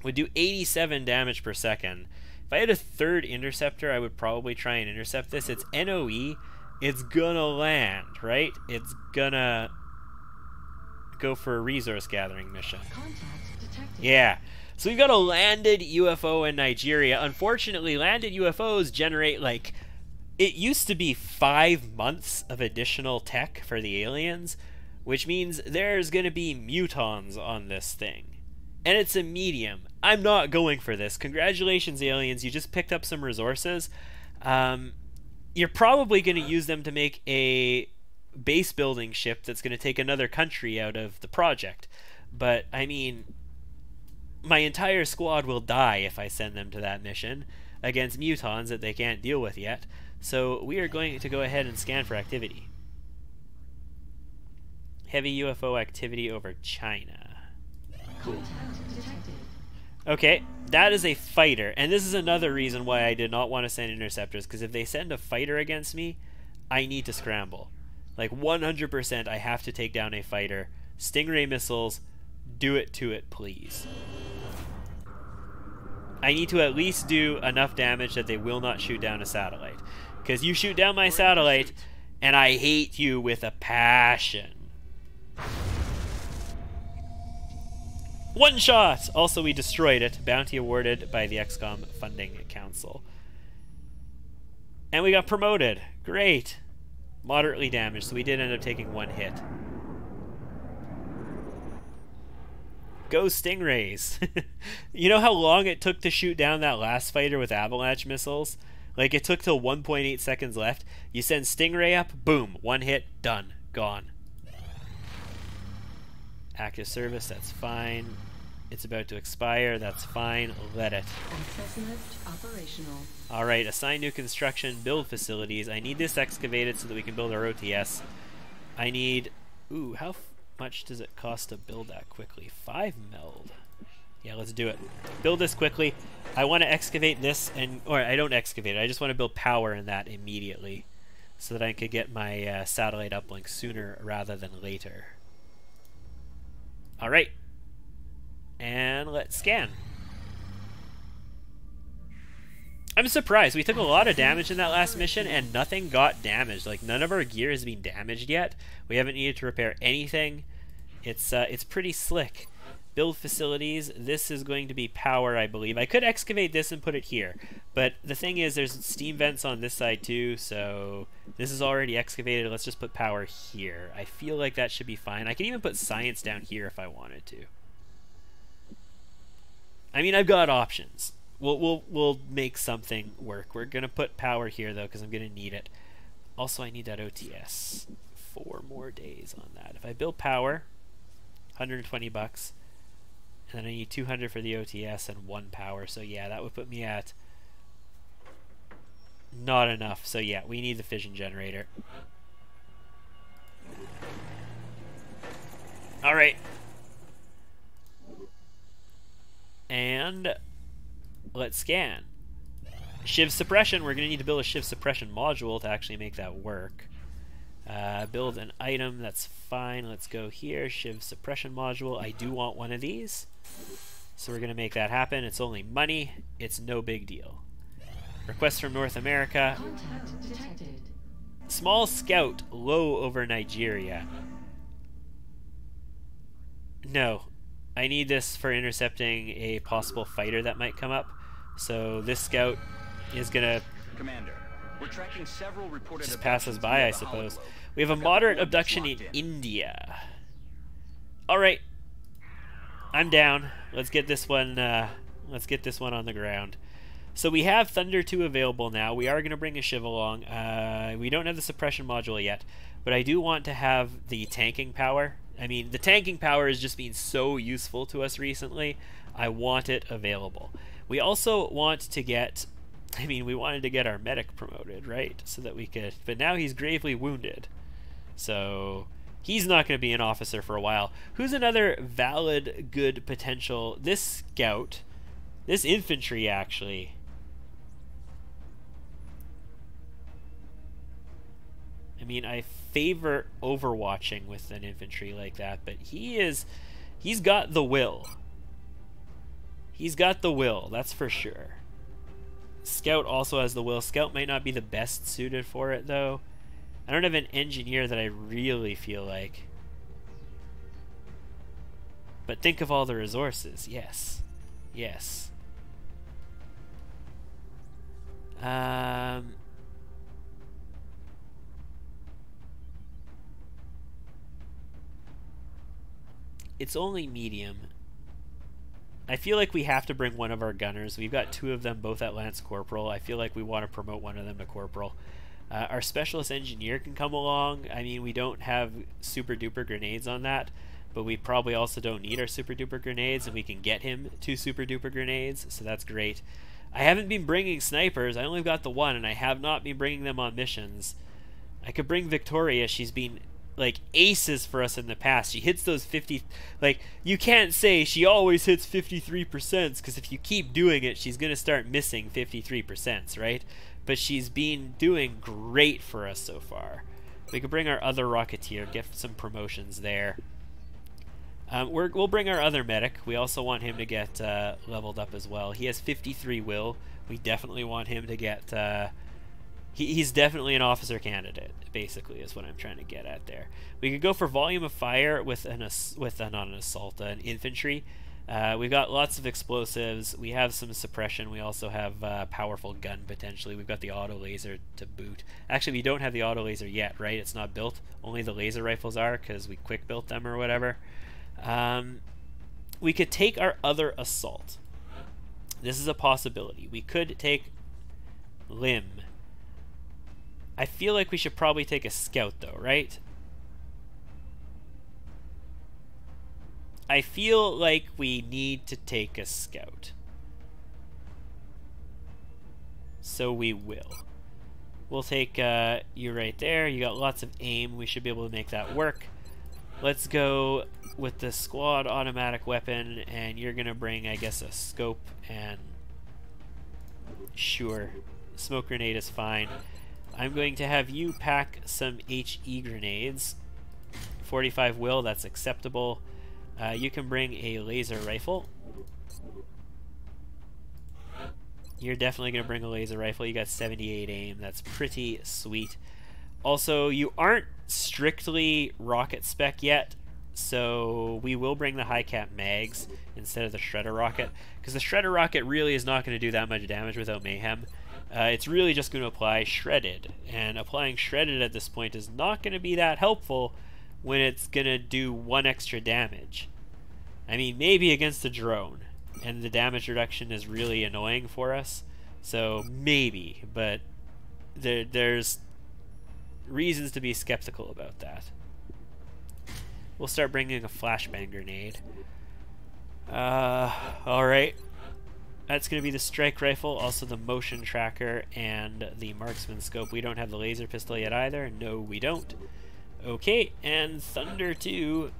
Would do 87 damage per second. If I had a third interceptor, I would probably try and intercept this. It's NOE. It's gonna land, right? It's gonna go for a resource gathering mission. Yeah. So we've got a landed UFO in Nigeria. Unfortunately, landed UFOs generate, like, it used to be 5 months of additional tech for the aliens, which means there's going to be mutons on this thing. And it's a medium. I'm not going for this. Congratulations, aliens. You just picked up some resources. You're probably going to use them to make a base building ship that's going to take another country out of the project. But, I mean, my entire squad will die if I send them to that mission against mutons that they can't deal with yet. So we are going to go ahead and scan for activity. Heavy UFO activity over China. Cool. Okay, that is a fighter, and this is another reason why I did not want to send interceptors, because if they send a fighter against me, I need to scramble. Like 100% I have to take down a fighter. Stingray missiles, do it to it, please. I need to at least do enough damage that they will not shoot down a satellite. Because you shoot down my satellite, and I hate you with a passion. One shot! Also, we destroyed it. Bounty awarded by the XCOM Funding Council. And we got promoted. Great. Moderately damaged, so we did end up taking 1 hit. Go Stingrays. You know how long it took to shoot down that last fighter with avalanche missiles? Like, it took till 1.8 seconds left. You send Stingray up, boom, 1 hit, done, gone. Active service, that's fine. It's about to expire, that's fine, let it. Alright, assign new construction, build facilities. I need this excavated so that we can build our OTS. I need... Ooh, how much does it cost to build that quickly? 5 meld. Yeah, let's do it. Build this quickly. I want to excavate this, or I don't excavate it, I just want to build power in that immediately so that I could get my satellite uplink sooner rather than later. Alright. And let's scan. I'm surprised. We took a lot of damage in that last mission and nothing got damaged. Like, none of our gear has been damaged yet. We haven't needed to repair anything. It's pretty slick. Build facilities. This is going to be power, I believe. I could excavate this and put it here. But the thing is, there's steam vents on this side too, so this is already excavated. Let's just put power here. I feel like that should be fine. I could even put science down here if I wanted to. I mean, I've got options. We'll make something work. We're gonna put power here though, because I'm gonna need it. Also, I need that OTS. 4 more days on that. If I build power, 120 bucks, and then I need 200 for the OTS and 1 power. So yeah, that would put me at not enough. So yeah, we need the fission generator. All right. And let's scan. Shiv suppression. We're going to need to build a Shiv suppression module to actually make that work. Build an item. That's fine. Let's go here. Shiv suppression module. I do want one of these. So we're going to make that happen. It's only money. It's no big deal. Request from North America. Small scout low over Nigeria. No. I need this for intercepting a possible fighter that might come up. So this scout is gonna... Commander, We're tracking several reported Just passes abductions by, near I the suppose. Hollow. We have a I've got the moderate coordinates abduction in locked in. India. Alright. I'm down. Let's get this one on the ground. So we have Thunder 2 available now. We are going to bring a Shiv along. We don't have the suppression module yet, but I do want to have the tanking power. I mean, the tanking power has just been so useful to us recently. I want it available. We also want to get, I mean, we wanted to get our medic promoted, right? So that we could, but now he's gravely wounded. So he's not going to be an officer for a while. Who's another valid, good potential? This scout, this infantry actually. I mean, I favor overwatching with an infantry like that, but he's got the will. He's got the will, that's for sure. Scout also has the will. Scout might not be the best suited for it, though. I don't have an engineer that I really feel like. But think of all the resources. Yes. Yes. It's only medium. I feel like we have to bring one of our gunners. We've got two of them, both at Lance Corporal. I feel like we want to promote one of them to Corporal. Our Specialist Engineer can come along. I mean, we don't have super duper grenades on that, but we probably also don't need our super duper grenades, and we can get him 2 super duper grenades, so that's great. I haven't been bringing snipers. I only got the one, and I have not been bringing them on missions. I could bring Victoria. She's been like aces for us in the past. She hits those 50, like, you can't say she always hits 53%, because if you keep doing it, she's gonna start missing 53%, right? But she's been doing great for us so far. We could bring our other Rocketeer, get some promotions there. We'll bring our other medic. We also want him to get leveled up as well. He has 53 will. We definitely want him to get he's definitely an officer candidate, basically, is what I'm trying to get at there. We could go for volume of fire with not an assault, an infantry. We've got lots of explosives. We have some suppression. We also have powerful gun, potentially. We've got the auto laser to boot. Actually, we don't have the auto laser yet, right? It's not built. Only the laser rifles are, because we quick built them or whatever. We could take our other assault. This is a possibility. We could take Lim. I feel like we should probably take a scout, though, right? I feel like we need to take a scout. So we will. We'll take you right there. You got lots of aim. We should be able to make that work. Let's go with the squad automatic weapon, and you're going to bring, I guess, a scope, and sure, smoke grenade is fine. I'm going to have you pack some HE grenades. 45 will, that's acceptable. You can bring a laser rifle. You're definitely going to bring a laser rifle. You got 78 aim. That's pretty sweet. Also, you aren't strictly rocket spec yet, so we will bring the high cap mags instead of the shredder rocket, because the shredder rocket really is not going to do that much damage without mayhem. It's really just going to apply shredded, and applying shredded at this point is not going to be that helpful when it's going to do 1 extra damage. I mean, maybe against a drone, and the damage reduction is really annoying for us, so maybe, but there's reasons to be skeptical about that. We'll start bringing a flashbang grenade. Alright. That's going to be the strike rifle, also the motion tracker, and the marksman scope. We don't have the laser pistol yet either. No, we don't. Okay, and Thunder 2,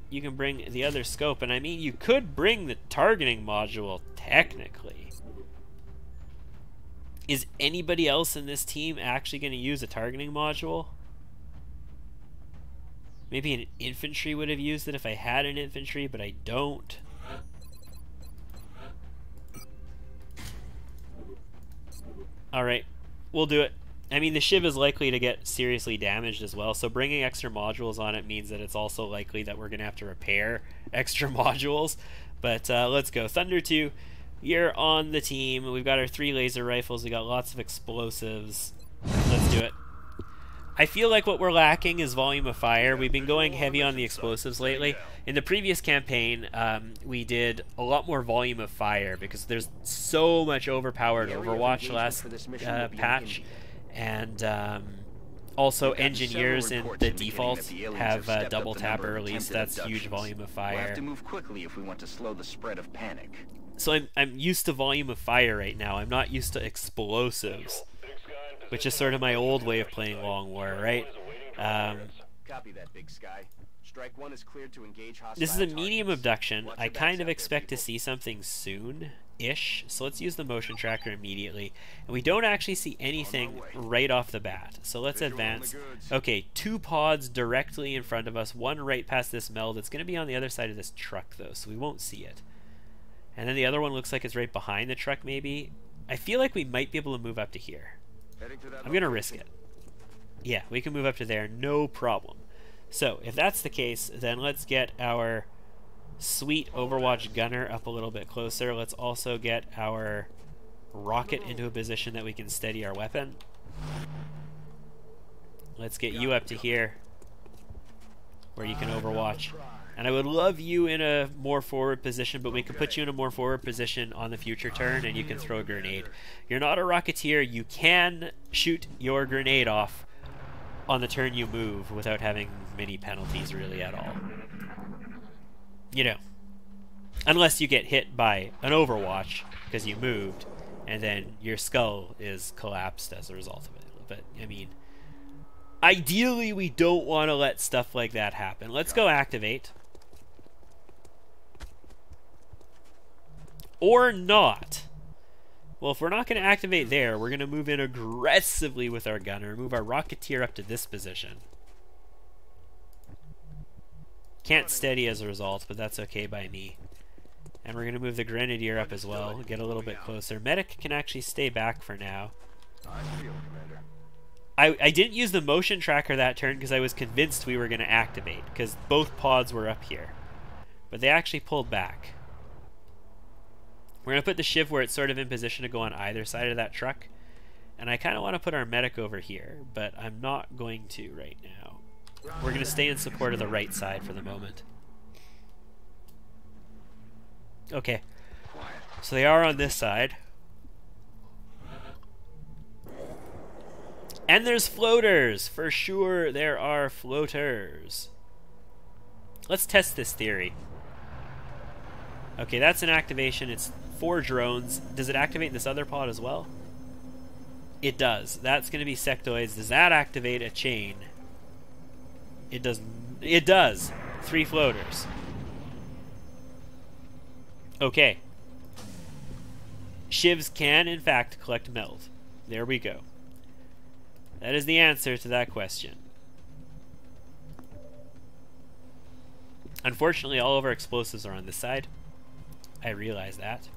you can bring the other scope. And I mean, you could bring the targeting module, technically. Is anybody else in this team actually going to use a targeting module? Maybe an infantry would have used it if I had an infantry, but I don't. Alright, we'll do it. I mean, the Shiv is likely to get seriously damaged as well, so bringing extra modules on it means that it's also likely that we're going to have to repair extra modules. But let's go. Thunder 2, You're on the team. We've got our 3 laser rifles. We got lots of explosives. Let's do it. I feel like what we're lacking is volume of fire. We've been going heavy on the explosives lately. In the previous campaign, we did a lot more volume of fire because there's so much overpowered Overwatch last patch. And also engineers in the default have double tap early, so that's huge volume of fire. We'll have to move quickly if we want to slow the spread of panic. So I'm used to volume of fire right now. I'm not used to explosives, which is sort of my old way of playing Long War, right? Copy that, Big Sky. Strike 1 is cleared to engage hostile This is a medium targets. abduction. Watch I your backs kind out of there, expect to people. see something soon-ish, so let's use the motion tracker immediately. And we don't actually see anything right off the bat, so let's advance. Okay, 2 pods directly in front of us, 1 right past this meld. It's going to be on the other side of this truck, though, so we won't see it. And then the other one looks like it's right behind the truck, maybe. I feel like we might be able to move up to here. I'm going to risk it. Yeah, we can move up to there, no problem. So, if that's the case, then let's get our sweet Overwatch gunner up a little bit closer. Let's also get our rocket into a position that we can steady our weapon. Let's get you up to here, where you can Overwatch. And I would love you in a more forward position, but we can put you in a more forward position on the future turn, and you can throw a grenade. You're not a Rocketeer. You can shoot your grenade off on the turn you move without having many penalties really at all. You know, unless you get hit by an Overwatch because you moved, and then your skull is collapsed as a result of it. But, I mean, ideally we don't want to let stuff like that happen. Let's go activate. Or not. Well, if we're not going to activate there, we're going to move in aggressively with our gunner. Move our Rocketeer up to this position. Can't steady as a result, but that's okay by me. And we're going to move the Grenadier up as well. Get a little bit closer. Medic can actually stay back for now. I didn't use the motion tracker that turn because I was convinced we were going to activate, because both pods were up here. But they actually pulled back. We're going to put the Shiv where it's sort of in position to go on either side of that truck. And I kind of want to put our medic over here, but I'm not going to right now. We're going to stay in support of the right side for the moment. Okay. So they are on this side. And there's floaters! For sure there are floaters. Let's test this theory. Okay, that's an activation. It's 4 drones. Does it activate this other pod as well? It does. That's going to be sectoids. Does that activate a chain? It does. It does. 3 floaters. Okay. Shivs can, in fact, collect meld. There we go. That is the answer to that question. Unfortunately, all of our explosives are on this side. I realize that.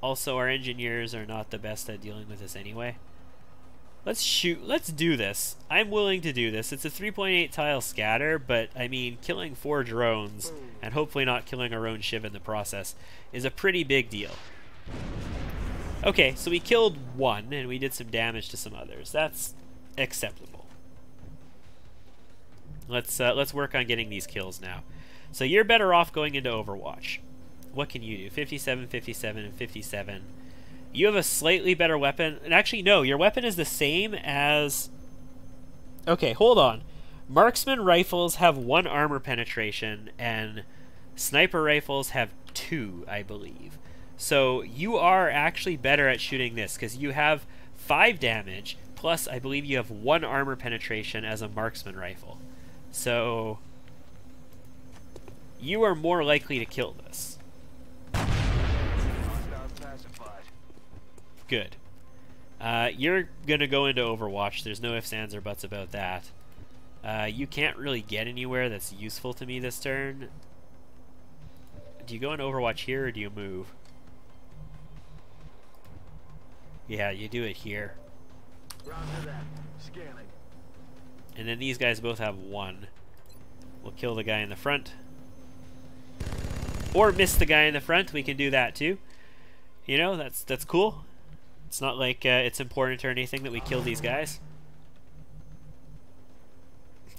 Also, our engineers are not the best at dealing with this anyway. Let's shoot. Let's do this. I'm willing to do this. It's a 3.8 tile scatter, but I mean, killing 4 drones and hopefully not killing our own Shiv in the process is a pretty big deal. Okay, so we killed 1 and we did some damage to some others. That's acceptable. Let's work on getting these kills now. So you're better off going into Overwatch. What can you do? 57, 57, and 57. You have a slightly better weapon. And actually, no, your weapon is the same as... Okay, hold on. Marksman rifles have 1 armor penetration, and sniper rifles have 2, I believe. So you are actually better at shooting this, because you have 5 damage, plus I believe you have 1 armor penetration as a marksman rifle. So you are more likely to kill this. Good. You're gonna go into Overwatch. There's no ifs, ands, or buts about that. You can't really get anywhere that's useful to me this turn. Do you go into Overwatch here, or do you move? Yeah, you do it here. And then these guys both have 1. We'll kill the guy in the front. or miss the guy in the front. We can do that too. You know, that's cool. It's not like it's important or anything that we kill these guys.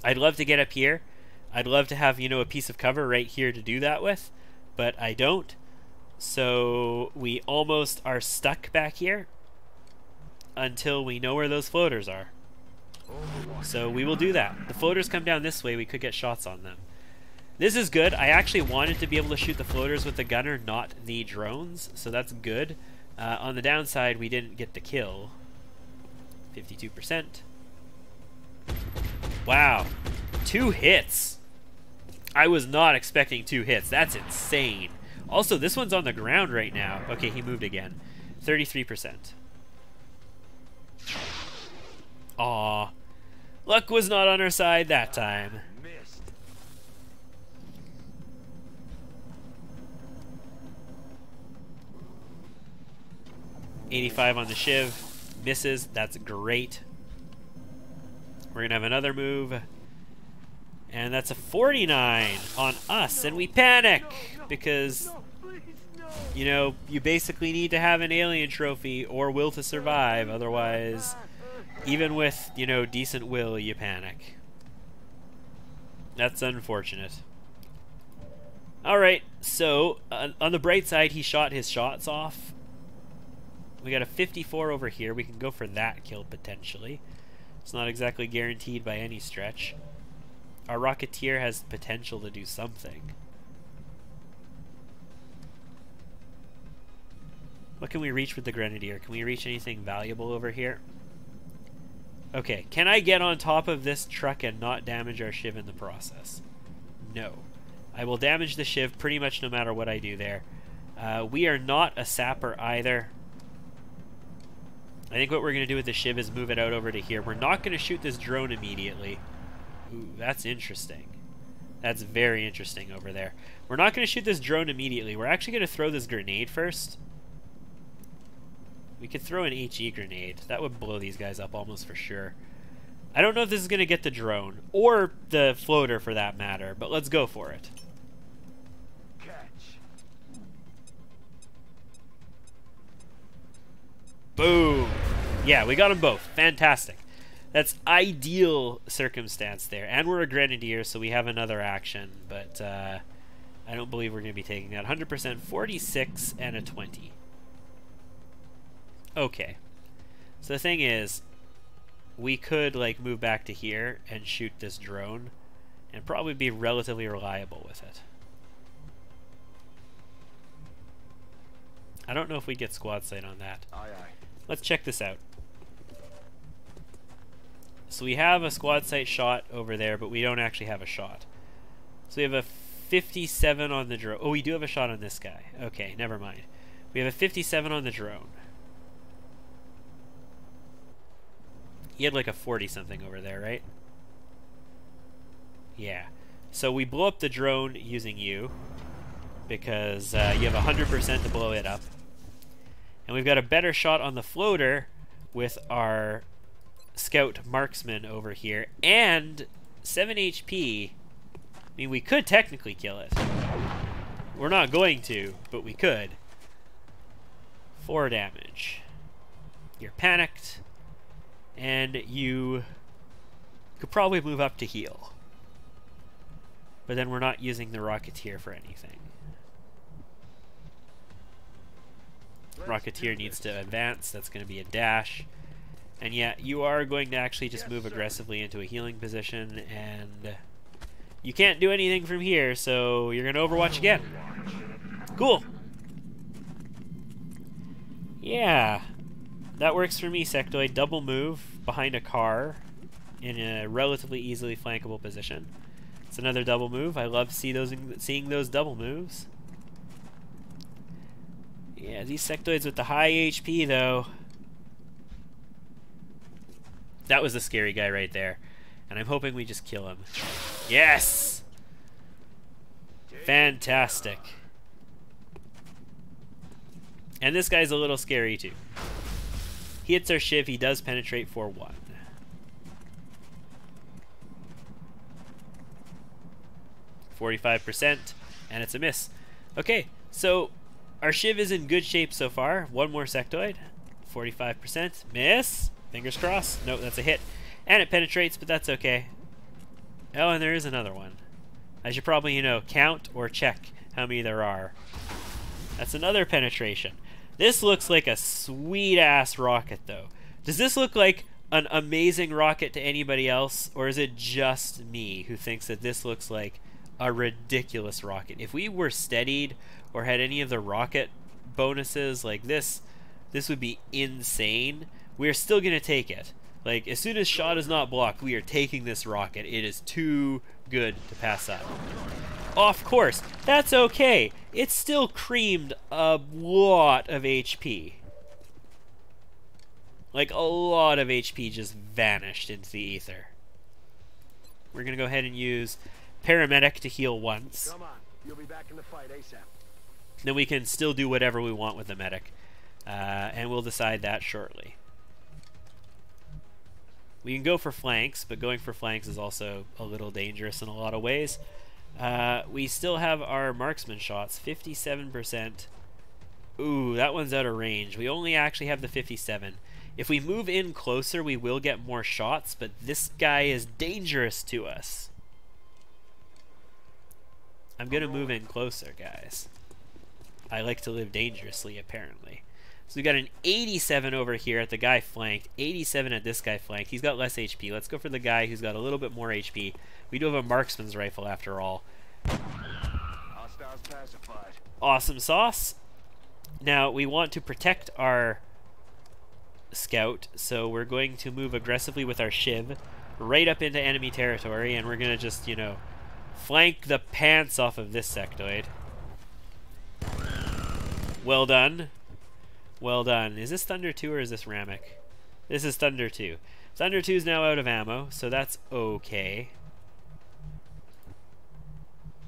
I'd love to get up here. I'd love to have, you know, a piece of cover right here to do that with, but I don't. So we almost are stuck back here until we know where those floaters are. So we will do that. The floaters come down this way. We could get shots on them. This is good. I actually wanted to be able to shoot the floaters with the gunner, not the drones, so that's good. On the downside, we didn't get the kill. 52%. Wow. 2 hits. I was not expecting 2 hits. That's insane. Also, this one's on the ground right now. Okay, he moved again. 33%. Aw. Luck was not on our side that time. 85 on the Shiv. Misses. That's great. We're going to have another move. And that's a 49 on us. And we panic because, you know, you basically need to have an alien trophy or will to survive. Otherwise, even with, you know, decent will, you panic. That's unfortunate. Alright, so on the bright side, he shot his shots off. We got a 54 over here. We can go for that kill potentially. It's not exactly guaranteed by any stretch. Our Rocketeer has potential to do something. What can we reach with the Grenadier? Can we reach anything valuable over here? Okay, can I get on top of this truck and not damage our Shiv in the process? No. I will damage the Shiv pretty much no matter what I do there. We are not a sapper either. I think what we're going to do with the Shiv is move it out over to here. We're not going to shoot this drone immediately. Ooh, that's interesting. That's very interesting over there. We're not going to shoot this drone immediately. We're actually going to throw this grenade first. We could throw an HE grenade. That would blow these guys up almost for sure. I don't know if this is going to get the drone, or the floater for that matter, but let's go for it. Boom! Yeah, we got them both. Fantastic. That's ideal circumstance there. And we're a Grenadier, so we have another action, but I don't believe we're going to be taking that. 100%, 46, and a 20. Okay. So the thing is, we could like move back to here and shoot this drone and probably be relatively reliable with it. I don't know if we get squad sight on that. Aye, aye. Let's check this out. So we have a squad sight shot over there, but we don't actually have a shot. So we have a 57 on the drone. Oh, we do have a shot on this guy. Okay, never mind. We have a 57 on the drone. He had like a 40-something over there, right? Yeah. So we blow up the drone using you, because you have 100% to blow it up. And we've got a better shot on the floater with our scout marksman over here. And 7 HP. I mean, we could technically kill it. We're not going to, but we could. 4 damage. You're panicked. And you could probably move up to heal. But then we're not using the Rocketeer for anything. Rocketeer needs to advance. That's going to be a dash. And yeah, you are going to actually just move aggressively into a healing position. And you can't do anything from here, so you're going to Overwatch again. Cool. Yeah. That works for me, Sectoid. Double move behind a car in a relatively easily flankable position. It's another double move. I love seeing those double moves. Yeah, these sectoids with the high HP, though. That was the scary guy right there. And I'm hoping we just kill him. Yes! Fantastic. And this guy's a little scary, too. He hits our Shiv. He does penetrate for 1. %, and it's a miss. Okay, so our Shiv is in good shape so far. One more sectoid. 45%. Miss. Fingers crossed. Nope, that's a hit. And it penetrates, but that's okay. Oh, and there is another one. I should probably, you know, count or check how many there are. That's another penetration. This looks like a sweet-ass rocket, though. Does this look like an amazing rocket to anybody else, or is it just me who thinks that this looks like a ridiculous rocket? If we were steadied or had any of the rocket bonuses like this would be insane. We're still going to take it. Like, as soon as shot is not blocked, we are taking this rocket. It is too good to pass up. Of course, that's okay. It still creamed a lot of HP. Like, a lot of HP just vanished into the ether. We're going to go ahead and use Paramedic to heal once. Come on, you'll be back in the fight ASAP. Then we can still do whatever we want with the medic. And we'll decide that shortly. We can go for flanks, but going for flanks is also a little dangerous in a lot of ways. We still have our marksman shots, 57%. Ooh, that one's out of range. We only actually have the 57. If we move in closer, we will get more shots, but this guy is dangerous to us. I'm gonna move in closer, guys. I like to live dangerously, apparently. So we got an 87 over here at the guy flanked, 87 at this guy flanked. He's got less HP. Let's go for the guy who's got a little bit more HP. We do have a marksman's rifle after all. Hostiles pacified. Awesome sauce. Now we want to protect our scout, so we're going to move aggressively with our Shiv right up into enemy territory, and we're going to just, you know, flank the pants off of this sectoid. Well done. Well done. Is this Thunder 2 or is this Ramik? This is Thunder 2. Thunder 2 is now out of ammo, so that's okay.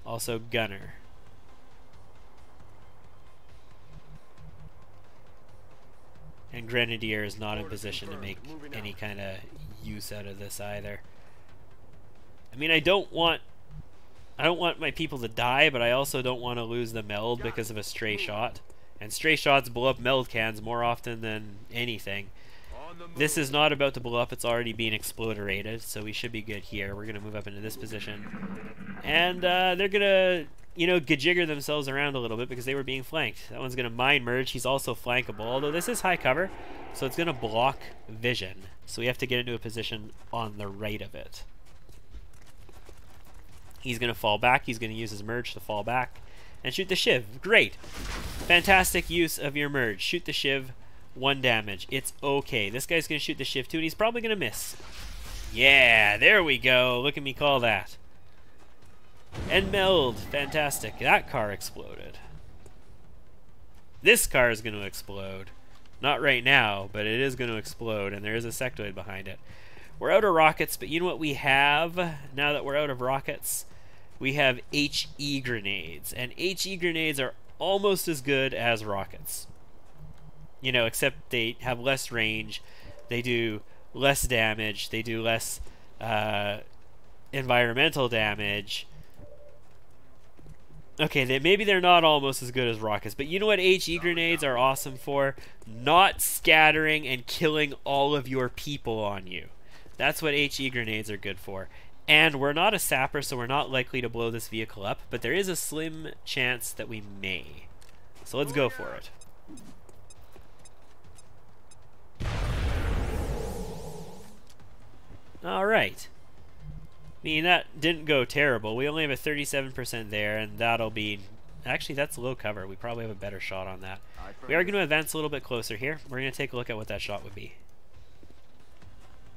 Also Gunner. And Grenadier is not in position to make any kind of use out of this either. I mean, I don't want my people to die, but I also don't want to lose the meld because of a stray shot. And stray shots blow up meld cans more often than anything. This is not about to blow up, it's already being exploderated, so we should be good here. We're going to move up into this position. And they're going to, you know, gajigger themselves around a little bit because they were being flanked. That one's going to mine merge. He's also flankable, although this is high cover, so it's going to block vision. So we have to get into a position on the right of it. He's going to fall back. He's going to use his merge to fall back and shoot the Shiv. Great. Fantastic use of your merge. Shoot the Shiv. 1 damage. It's okay. This guy's going to shoot the Shiv too, and he's probably going to miss. Yeah, there we go. Look at me call that. And meld. Fantastic. That car exploded. This car is going to explode. Not right now, but it is going to explode, and there is a sectoid behind it. We're out of rockets, but you know what we have now that we're out of rockets? We have HE grenades, and HE grenades are almost as good as rockets. You know, except they have less range, they do less damage, they do less environmental damage. Okay, maybe they're not almost as good as rockets, but you know what HE grenades are awesome for? Not scattering and killing all of your people on you. That's what HE grenades are good for. And we're not a sapper, so we're not likely to blow this vehicle up, but there is a slim chance that we may. So let's go for it. Alright. I mean, that didn't go terrible. We only have a 37% there, and that'll be... Actually, that's low cover. We probably have a better shot on that. We are going to advance a little bit closer here. We're going to take a look at what that shot would be.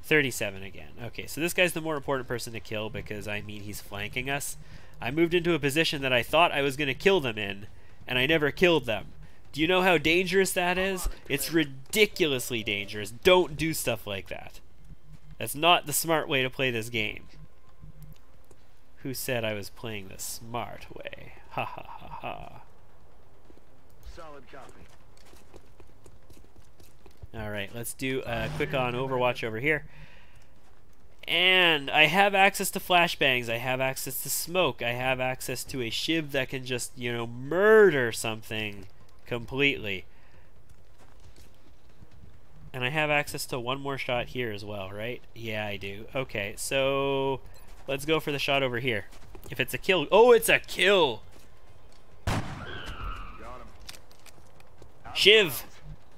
37 again. Okay, so this guy's the more important person to kill because, I mean, he's flanking us. I moved into a position that I thought I was going to kill them in, and I never killed them. Do you know how dangerous that is? It's ridiculously dangerous. Don't do stuff like that. That's not the smart way to play this game. Who said I was playing the smart way? Ha ha ha ha. Solid copy. Alright, let's do a quick on Overwatch over here. And I have access to flashbangs. I have access to smoke. I have access to a shiv that can just, you know, murder something completely. And I have access to one more shot here as well, right? Yeah, I do. Okay, so let's go for the shot over here. If it's a kill. Oh, it's a kill! Shiv!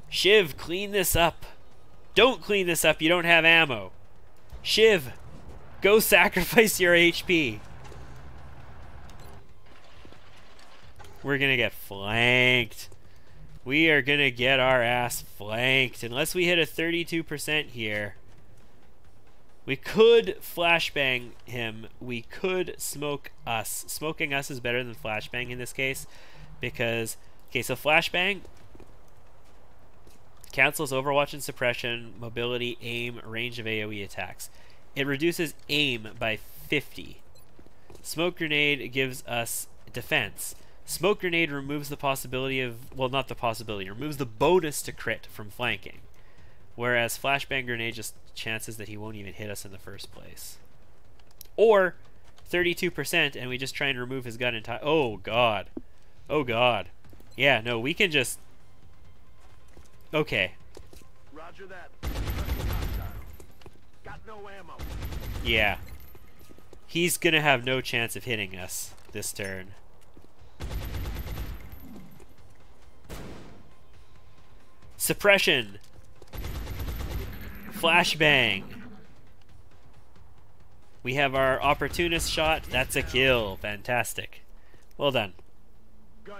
Shiv, clean this up. Don't clean this up. You don't have ammo. Shiv, go sacrifice your HP. We're gonna get flanked. We are gonna get our ass flanked. Unless we hit a 32% here. We could flashbang him. We could smoke us. Smoking us is better than flashbang in this case. Because, okay, so flashbang cancels overwatch and suppression, mobility, aim, range of AoE attacks. It reduces aim by 50. Smoke grenade gives us defense. Smoke grenade removes the possibility of, well, not the possibility, removes the bonus to crit from flanking. Whereas flashbang grenade just chances that he won't even hit us in the first place. Or 32% and we just try and remove his gun entirely. Oh god. Oh god. Yeah, no, we can just... Okay. Roger that. Got no ammo. Yeah. He's gonna have no chance of hitting us this turn. Suppression. Flashbang. We have our opportunist shot. That's a kill. Fantastic. Well done.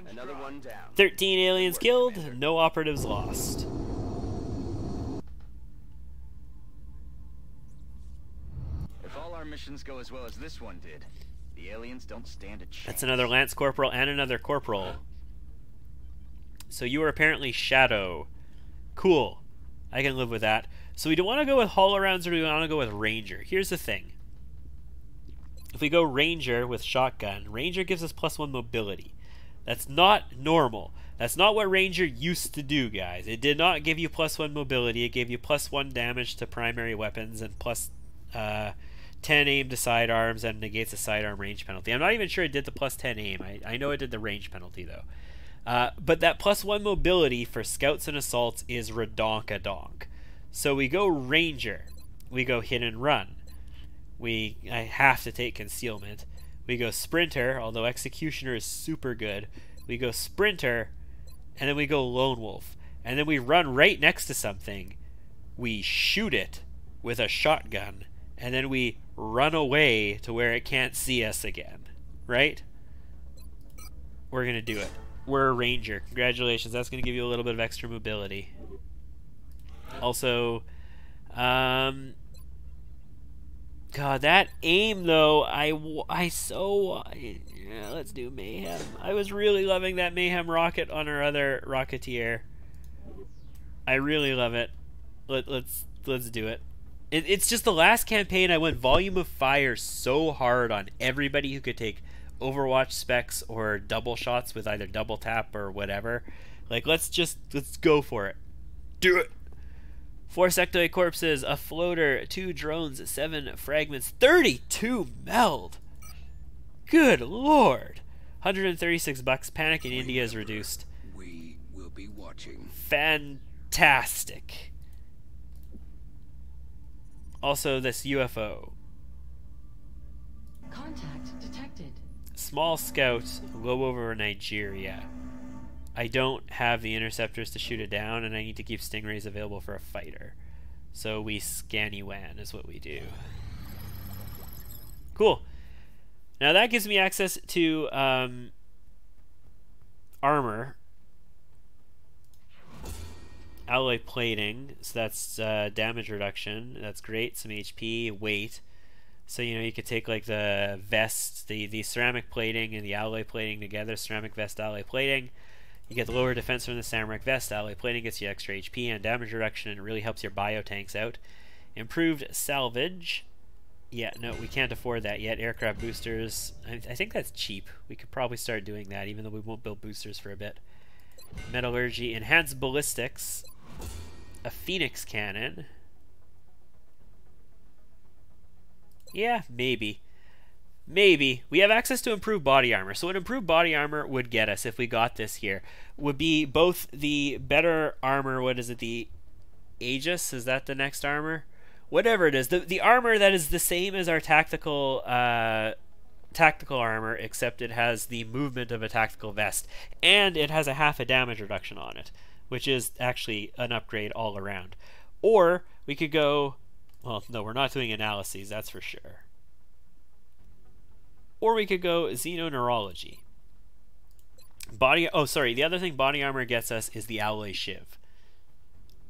Another one down. 13 aliens killed, no operatives lost. If all our missions go as well as this one did, the aliens don't stand a chance. That's another Lance Corporal and another Corporal. So you are apparently Shadow. Cool. I can live with that. So we don't want to go with Hollow Rounds, or do we want to go with Ranger? Here's the thing. If we go Ranger with Shotgun, Ranger gives us +1 mobility. That's not normal. That's not what Ranger used to do, guys. It did not give you +1 mobility. It gave you +1 damage to primary weapons and plus 10 aim to sidearms and negates the sidearm range penalty. I'm not even sure it did the +10 aim. I know it did the range penalty, though. But that +1 mobility for scouts and assaults is redonk-a-donk. So we go Ranger. We go hit and run. I have to take concealment. We go Sprinter, although Executioner is super good. We go Sprinter, and then we go Lone Wolf. And then we run right next to something. We shoot it with a shotgun, and then we run away to where it can't see us again. Right? We're going to do it. We're a Ranger. Congratulations. That's going to give you a little bit of extra mobility. Also, God, that aim though, yeah, let's do Mayhem. I was really loving that Mayhem rocket on our other Rocketeer. I really love it. Let's do it. It's just the last campaign I went volume of fire so hard on everybody who could take Overwatch specs or double shots with either double tap or whatever. Like, let's go for it. Do it. 4 sectoid corpses, a floater, 2 drones, 7 fragments, 32 meld. Good lord. 136 bucks. Panic in India is reduced. We will be watching. Fantastic. Also, this UFO. Contact detected. Small scout, low over Nigeria. I don't have the interceptors to shoot it down, and I need to keep stingrays available for a fighter. So we scanny-wan is what we do. Cool. Now that gives me access to armor. Alloy plating, so that's damage reduction. That's great. Some HP, weight. So, you know, you could take like the vest, the ceramic plating and the alloy plating together. Ceramic vest, alloy plating. You get the lower defense from the ceramic vest. Alloy plating gets you extra HP and damage reduction, and it really helps your bio tanks out. Improved salvage. Yeah, no, we can't afford that yet. Aircraft boosters. I think that's cheap. We could probably start doing that, even though we won't build boosters for a bit. Metallurgy. Enhanced ballistics. A phoenix cannon. Yeah, maybe. Maybe. We have access to improved body armor. So what improved body armor would get us if we got this here would be both the better armor, what is it, the Aegis? Is that the next armor? Whatever it is. The armor that is the same as our tactical armor, except it has the movement of a tactical vest. And it has a half a damage reduction on it, which is actually an upgrade all around. Or we could go... Well, no, we're not doing analyses, that's for sure. Or we could go Xenoneurology. The other thing body armor gets us is the alloy shiv.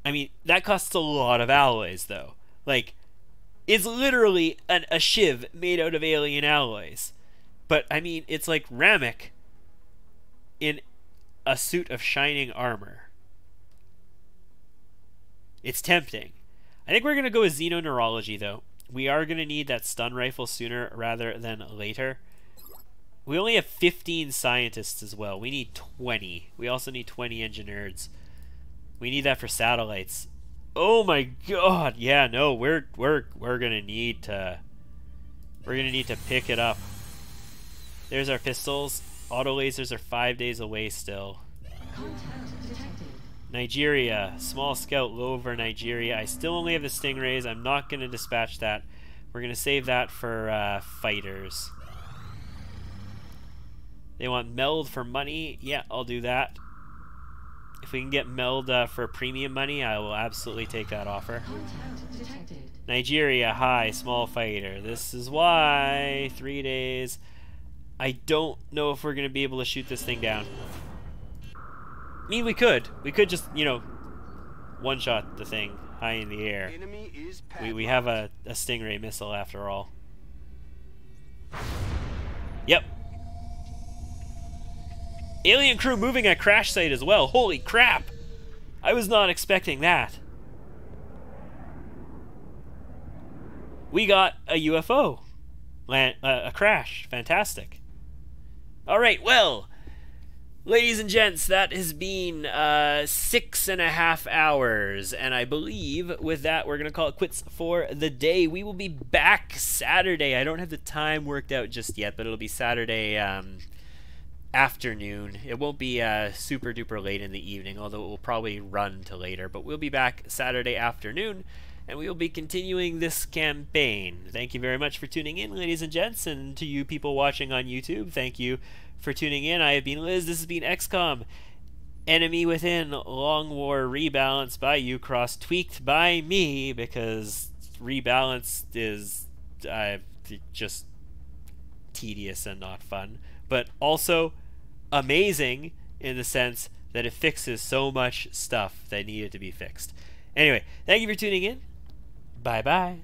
I mean, that costs a lot of alloys, though. Like, it's literally a shiv made out of alien alloys. But, I mean, it's like Ramek in a suit of shining armor. It's tempting. I think we're going to go with Xenoneurology, though. We are going to need that stun rifle sooner rather than later. We only have 15 scientists as well. We need 20. We also need 20 engineers. We need that for satellites. Oh my god. Yeah, no, we're going to need to pick it up. There's our pistols. Auto lasers are 5 days away still. Contact detected. Nigeria. Small scout low over Nigeria. I still only have the Stingrays. I'm not going to dispatch that. We're going to save that for fighters. They want meld for money. Yeah, I'll do that. If we can get meld for premium money, I will absolutely take that offer. Contact detected. Nigeria, hi, small fighter. This is why. 3 days. I don't know if we're going to be able to shoot this thing down. I mean, we could. We could just, you know, one-shot the thing high in the air. Enemy is We have a Stingray missile after all. Yep. Alien crew moving at crash site as well. Holy crap! I was not expecting that. We got a UFO. A crash. Fantastic. Alright, well... Ladies and gents, that has been 6.5 hours, and I believe with that we're going to call it quits for the day. We will be back Saturday. I don't have the time worked out just yet, but it'll be Saturday afternoon. It won't be super duper late in the evening, although it will probably run to later, but we'll be back Saturday afternoon, and we will be continuing this campaign. Thank you very much for tuning in, ladies and gents, and to you people watching on YouTube, thank you for tuning in. I have been Liz. This has been XCOM Enemy Within Long War Rebalance by Ucross, tweaked by me because Rebalance is just tedious and not fun, but also amazing in the sense that it fixes so much stuff that needed to be fixed. Anyway, thank you for tuning in. Bye bye.